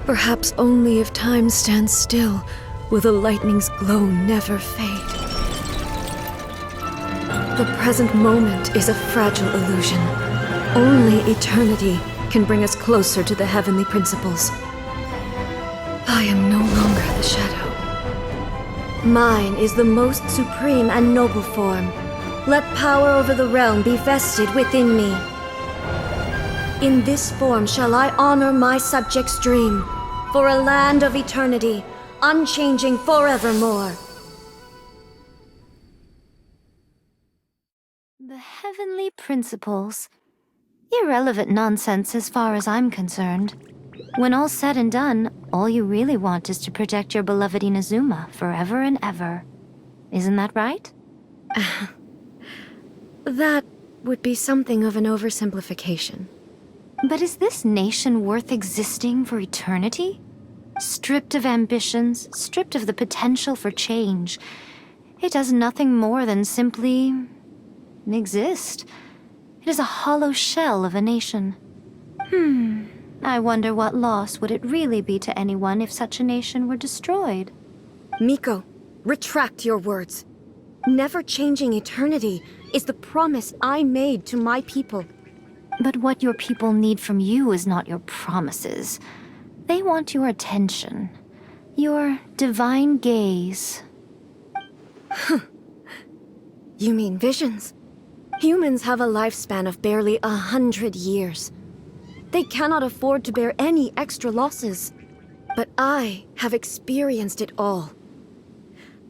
Perhaps only if time stands still will the lightning's glow never fade. The present moment is a fragile illusion. Only eternity can bring us closer to the heavenly principles. I am no longer the shadow. Mine is the most supreme and noble form. Let power over the realm be vested within me. In this form shall I honor my subjects' dream, for a land of eternity, unchanging forevermore. The heavenly principles. Irrelevant nonsense as far as I'm concerned. When all's said and done, all you really want is to protect your beloved Inazuma forever and ever. Isn't that right? That would be something of an oversimplification. But is this nation worth existing for eternity? Stripped of ambitions, stripped of the potential for change, it does nothing more than simply exist. It is a hollow shell of a nation. I wonder what loss would it really be to anyone if such a nation were destroyed? Miko, retract your words. Never changing eternity is the promise I made to my people. But what your people need from you is not your promises. They want your attention. Your divine gaze. You mean visions? Humans have a lifespan of barely 100 years. They cannot afford to bear any extra losses. But I have experienced it all.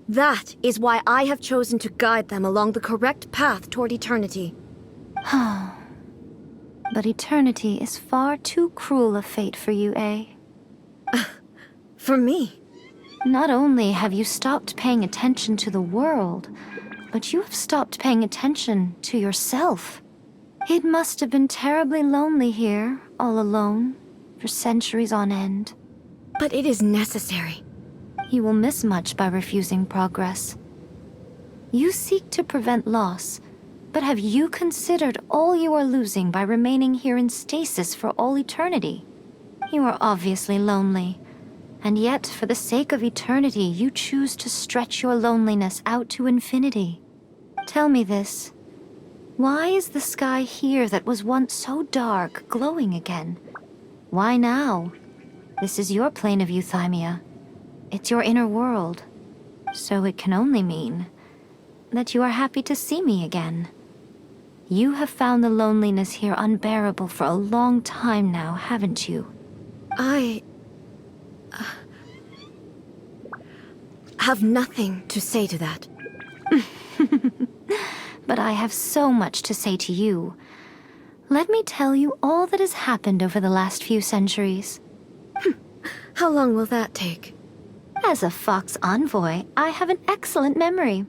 That is why I have chosen to guide them along the correct path toward eternity. But eternity is far too cruel a fate for you, eh? For me? Not only have you stopped paying attention to the world, but you have stopped paying attention to yourself. It must have been terribly lonely here, all alone, for centuries on end. But it is necessary. You will miss much by refusing progress. You seek to prevent loss, but have you considered all you are losing by remaining here in stasis for all eternity? You are obviously lonely, and yet for the sake of eternity you choose to stretch your loneliness out to infinity. Tell me this. Why is the sky here that was once so dark glowing again? Why now? This is your plane of euthymia. It's your inner world. So it can only mean that you are happy to see me again. You have found the loneliness here unbearable for a long time now, haven't you? I have nothing to say to that. But I have so much to say to you. Let me tell you all that has happened over the last few centuries. How long will that take? As a Fox envoy, I have an excellent memory.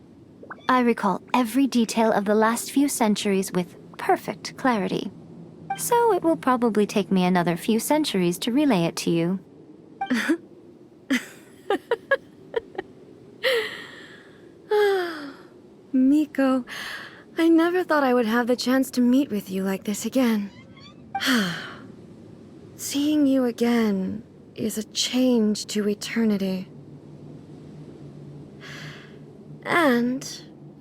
I recall every detail of the last few centuries with perfect clarity. So it will probably take me another few centuries to relay it to you. Miko, I never thought I would have the chance to meet with you like this again. Seeing you again is a change to eternity. And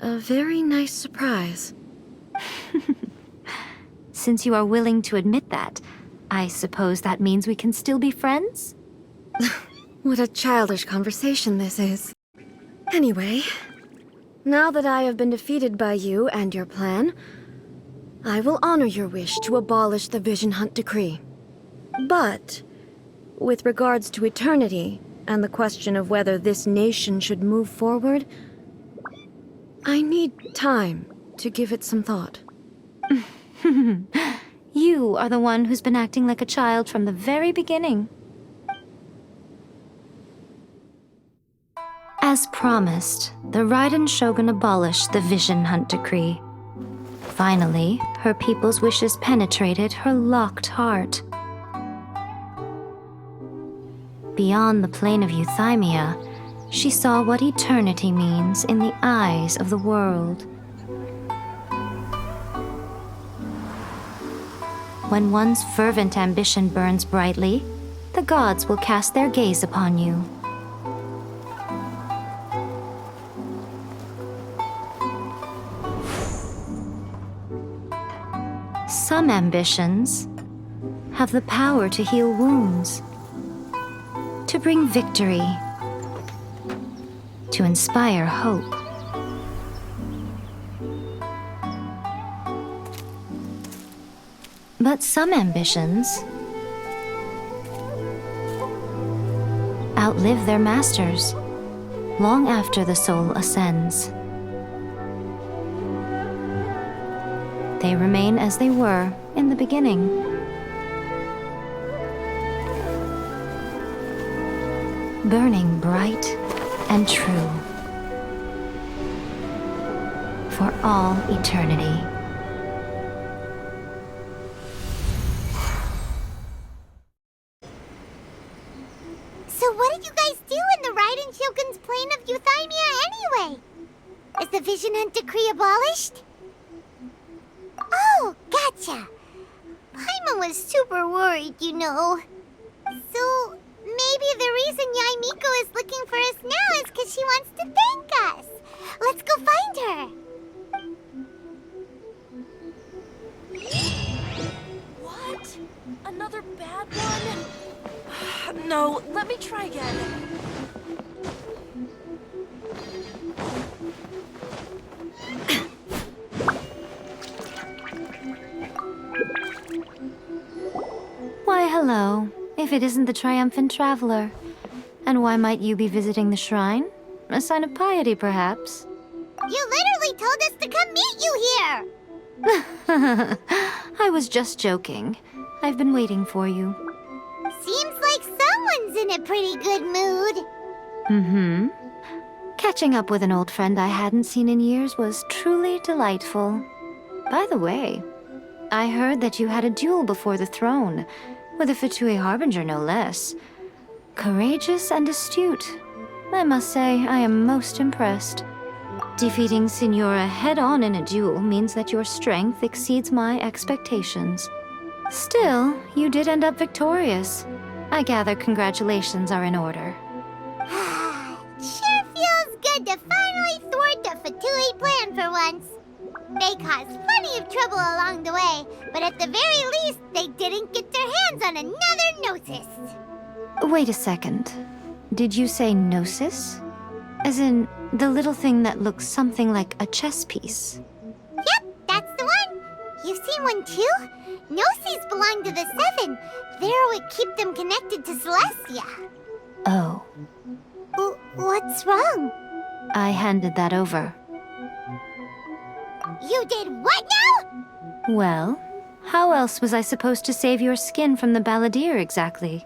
a very nice surprise. Since you are willing to admit that, I suppose that means we can still be friends? What a childish conversation this is. Anyway, now that I have been defeated by you and your plan, I will honor your wish to abolish the Vision Hunt Decree. But, with regards to eternity and the question of whether this nation should move forward, I need time to give it some thought. You are the one who's been acting like a child from the very beginning. As promised, the Raiden Shogun abolished the Vision Hunt Decree. Finally, her people's wishes penetrated her locked heart. Beyond the plane of Euthymia, she saw what eternity means in the eyes of the world. When one's fervent ambition burns brightly, the gods will cast their gaze upon you. Some ambitions have the power to heal wounds, to bring victory, to inspire hope. But some ambitions outlive their masters long after the soul ascends. They remain as they were in the beginning. Burning bright and true for all eternity. So what did you guys do in the Raiden Shogun's plane of Euthymia anyway? Is the Vision Hunt Decree abolished? Oh, gotcha. Paimon was super worried, you know. So, maybe the reason Yae Miko is looking for us now is because she wants to thank us. Let's go find her. What? Another bad one? No, let me try again. Why, hello. If it isn't the triumphant traveler. And why might you be visiting the shrine? A sign of piety, perhaps? You literally told us to come meet you here! I was just joking. I've been waiting for you. Seems like someone's in a pretty good mood. Mm-hmm. Catching up with an old friend I hadn't seen in years was truly delightful. By the way, I heard that you had a duel before the throne, with a Fatui Harbinger no less. Courageous and astute. I must say, I am most impressed. Defeating Signora head-on in a duel means that your strength exceeds my expectations. Still, you did end up victorious. I gather congratulations are in order. Sure feels good to finally thwart the Fatui plan for once. They caused plenty of trouble along the way, but at the very least, they didn't get their hands on another Gnosis. Wait a second. Did you say Gnosis? As in, the little thing that looks something like a chess piece? Yep, that's the one. You've seen one too? Gnosis belong to the Seven. They're what keep them connected to Celestia. Oh, What's wrong? I handed that over. You did what now? Well, how else was I supposed to save your skin from the Balladeer exactly?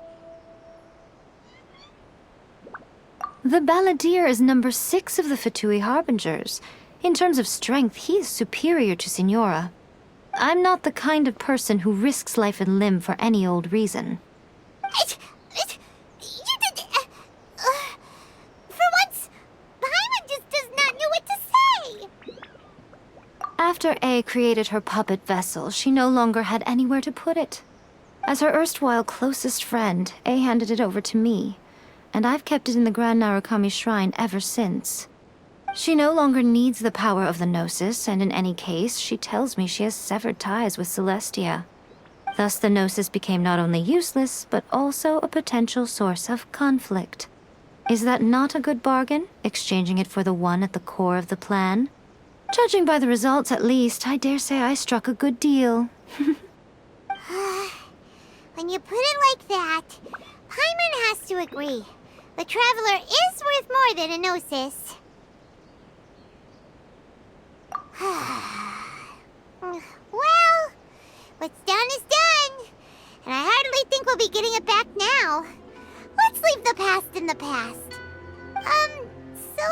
The Balladeer is number 6 of the Fatui Harbingers. In terms of strength, he is superior to Signora. I'm not the kind of person who risks life and limb for any old reason. For once, Paimon just does not know what to say. After A created her puppet vessel, she no longer had anywhere to put it. As her erstwhile closest friend, A handed it over to me, and I've kept it in the Grand Narukami Shrine ever since. She no longer needs the power of the Gnosis, and in any case, she tells me she has severed ties with Celestia. Thus the Gnosis became not only useless, but also a potential source of conflict. Is that not a good bargain, exchanging it for the one at the core of the plan? Judging by the results, at least, I dare say I struck a good deal. When you put it like that, Paimon has to agree. The Traveler is worth more than a Gnosis. Well, what's done is done. And I hardly think we'll be getting it back now. Let's leave the past in the past. So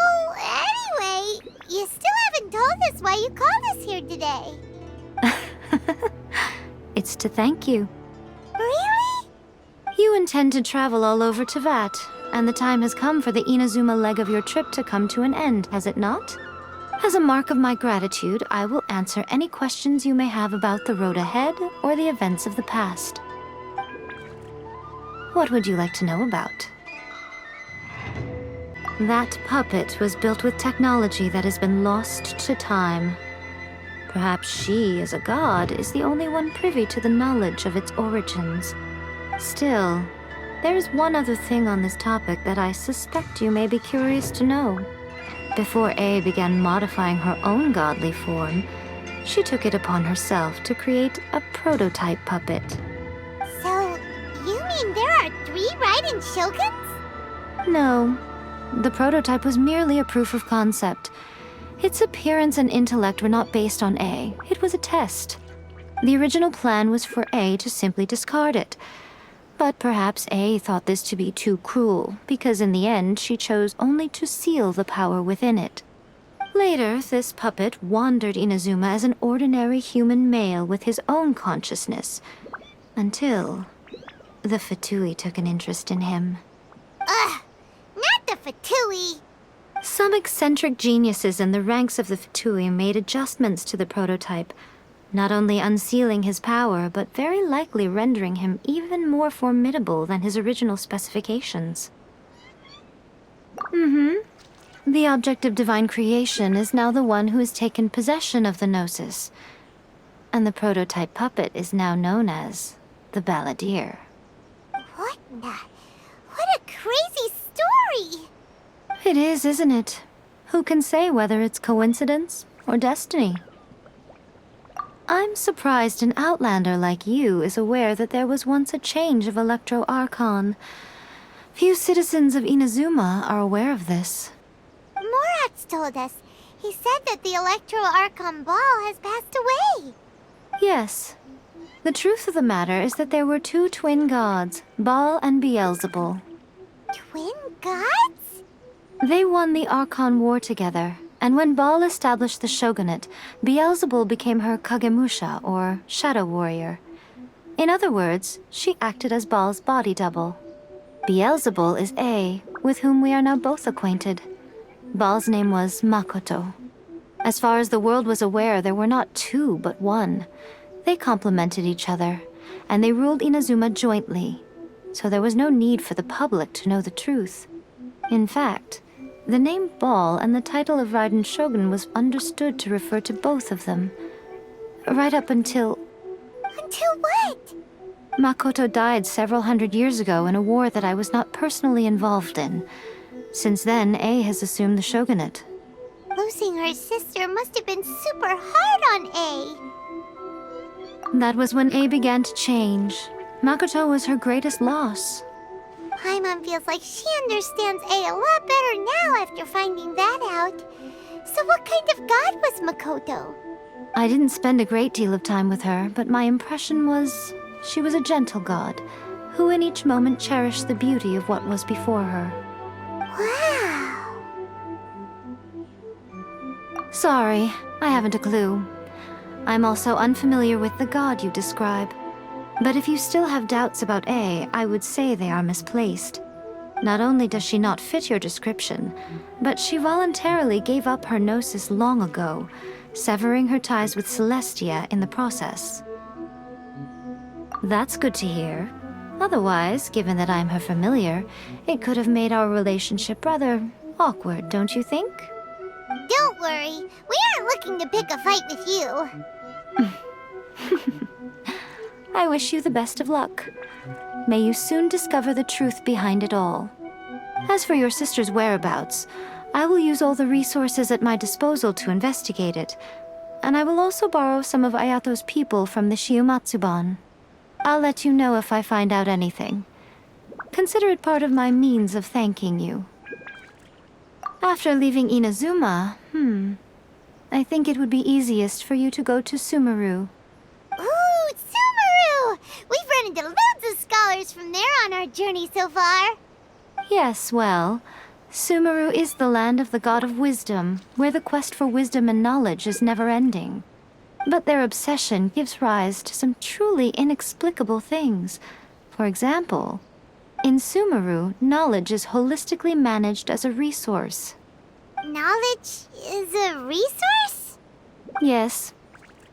anyway, you still haven't told us why you called us here today. It's to thank you. Really? You intend to travel all over Teyvat, and the time has come for the Inazuma leg of your trip to come to an end, has it not? As a mark of my gratitude, I will answer any questions you may have about the road ahead or the events of the past. What would you like to know about? That puppet was built with technology that has been lost to time. Perhaps she, as a god, is the only one privy to the knowledge of its origins. Still, there is one other thing on this topic that I suspect you may be curious to know. Before A began modifying her own godly form, she took it upon herself to create a prototype puppet. So, you mean there are 3 Raiden Shoguns? No. The prototype was merely a proof of concept. Its appearance and intellect were not based on A. It was a test. The original plan was for A to simply discard it. But perhaps A thought this to be too cruel, because in the end she chose only to seal the power within it. Later, this puppet wandered Inazuma as an ordinary human male with his own consciousness, until the Fatui took an interest in him. Ugh! Not the Fatui! Some eccentric geniuses in the ranks of the Fatui made adjustments to the prototype, not only unsealing his power, but very likely rendering him even more formidable than his original specifications. The object of divine creation is now the one who has taken possession of the Gnosis, and the prototype puppet is now known as the Balladeer. What a crazy story! It is, isn't it? Who can say whether it's coincidence or destiny? I'm surprised an outlander like you is aware that there was once a change of Electro Archon. Few citizens of Inazuma are aware of this. Morat's told us. He said that the Electro Archon Ball has passed away. Yes. The truth of the matter is that there were 2 twin gods, Baal and Beelzebul. Twin gods? They won the Archon War together, and when Baal established the shogunate, Beelzebul became her Kagemusha, or shadow warrior. In other words, she acted as Baal's body double. Beelzebul is A, with whom we are now both acquainted. Baal's name was Makoto. As far as the world was aware, there were not 2, but 1. They complemented each other, and they ruled Inazuma jointly, so there was no need for the public to know the truth. In fact, the name Baal and the title of Raiden Shogun was understood to refer to both of them. Right up until... Until what? Makoto died several hundred years ago in a war that I was not personally involved in. Since then, A has assumed the shogunate. Losing her sister must have been super hard on A. That was when A began to change. Makoto was her greatest loss. Paimon feels like she understands A a lot better now after finding that out. So what kind of god was Makoto? I didn't spend a great deal of time with her, but my impression was she was a gentle god, who in each moment cherished the beauty of what was before her. Wow! Sorry, I haven't a clue. I'm also unfamiliar with the god you describe. But if you still have doubts about A, I would say they are misplaced. Not only does she not fit your description, but she voluntarily gave up her gnosis long ago, severing her ties with Celestia in the process. That's good to hear. Otherwise, given that I'm her familiar, it could have made our relationship rather awkward, don't you think? Don't worry, we aren't looking to pick a fight with you. I wish you the best of luck. May you soon discover the truth behind it all. As for your sister's whereabouts, I will use all the resources at my disposal to investigate it, and I will also borrow some of Ayato's people from the Shiumatsuban. I'll let you know if I find out anything. Consider it part of my means of thanking you. After leaving Inazuma, I think it would be easiest for you to go to Sumeru. Ooh, Sumeru! We've run into loads of scholars from there on our journey so far. Yes, well, Sumeru is the land of the god of wisdom, where the quest for wisdom and knowledge is never-ending. But their obsession gives rise to some truly inexplicable things. For example, in Sumeru, knowledge is holistically managed as a resource. Knowledge is a resource? Yes.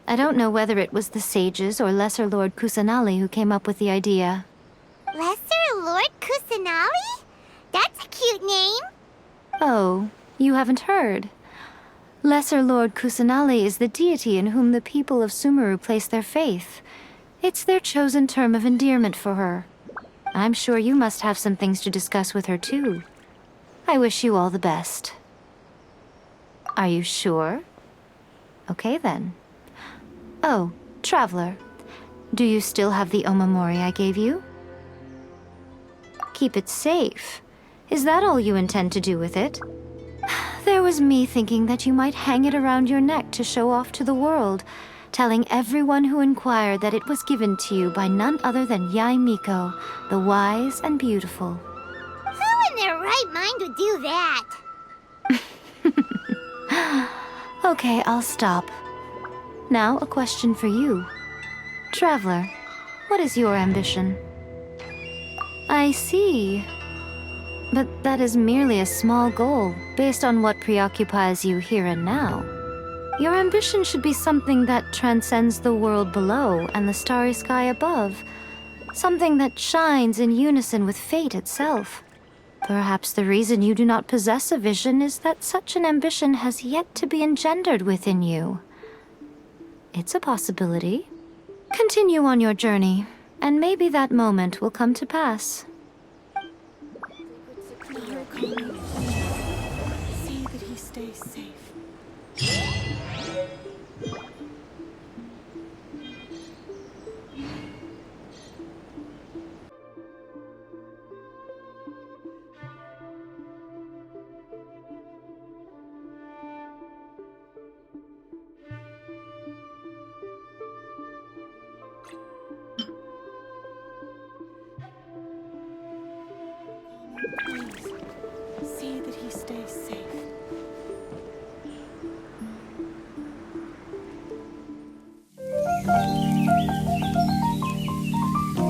I don't know whether it was the sages or Lesser Lord Kusanali who came up with the idea. Lesser Lord Kusanali? That's a cute name. Oh, you haven't heard. Lesser Lord Kusanali is the deity in whom the people of Sumeru place their faith. It's their chosen term of endearment for her. I'm sure you must have some things to discuss with her too. I wish you all the best. Are you sure? Okay then. Oh, Traveler. Do you still have the omamori I gave you? Keep it safe. Is that all you intend to do with it? There was me thinking that you might hang it around your neck to show off to the world, telling everyone who inquired that it was given to you by none other than Yae Miko, the wise and beautiful. Who in their right mind would do that? Okay, I'll stop. Now, a question for you. Traveler, what is your ambition? I see. But that is merely a small goal, based on what preoccupies you here and now. Your ambition should be something that transcends the world below and the starry sky above. Something that shines in unison with fate itself. Perhaps the reason you do not possess a vision is that such an ambition has yet to be engendered within you. It's a possibility. Continue on your journey, and maybe that moment will come to pass. Narukami. See that he stays safe. Please, see that he stays safe.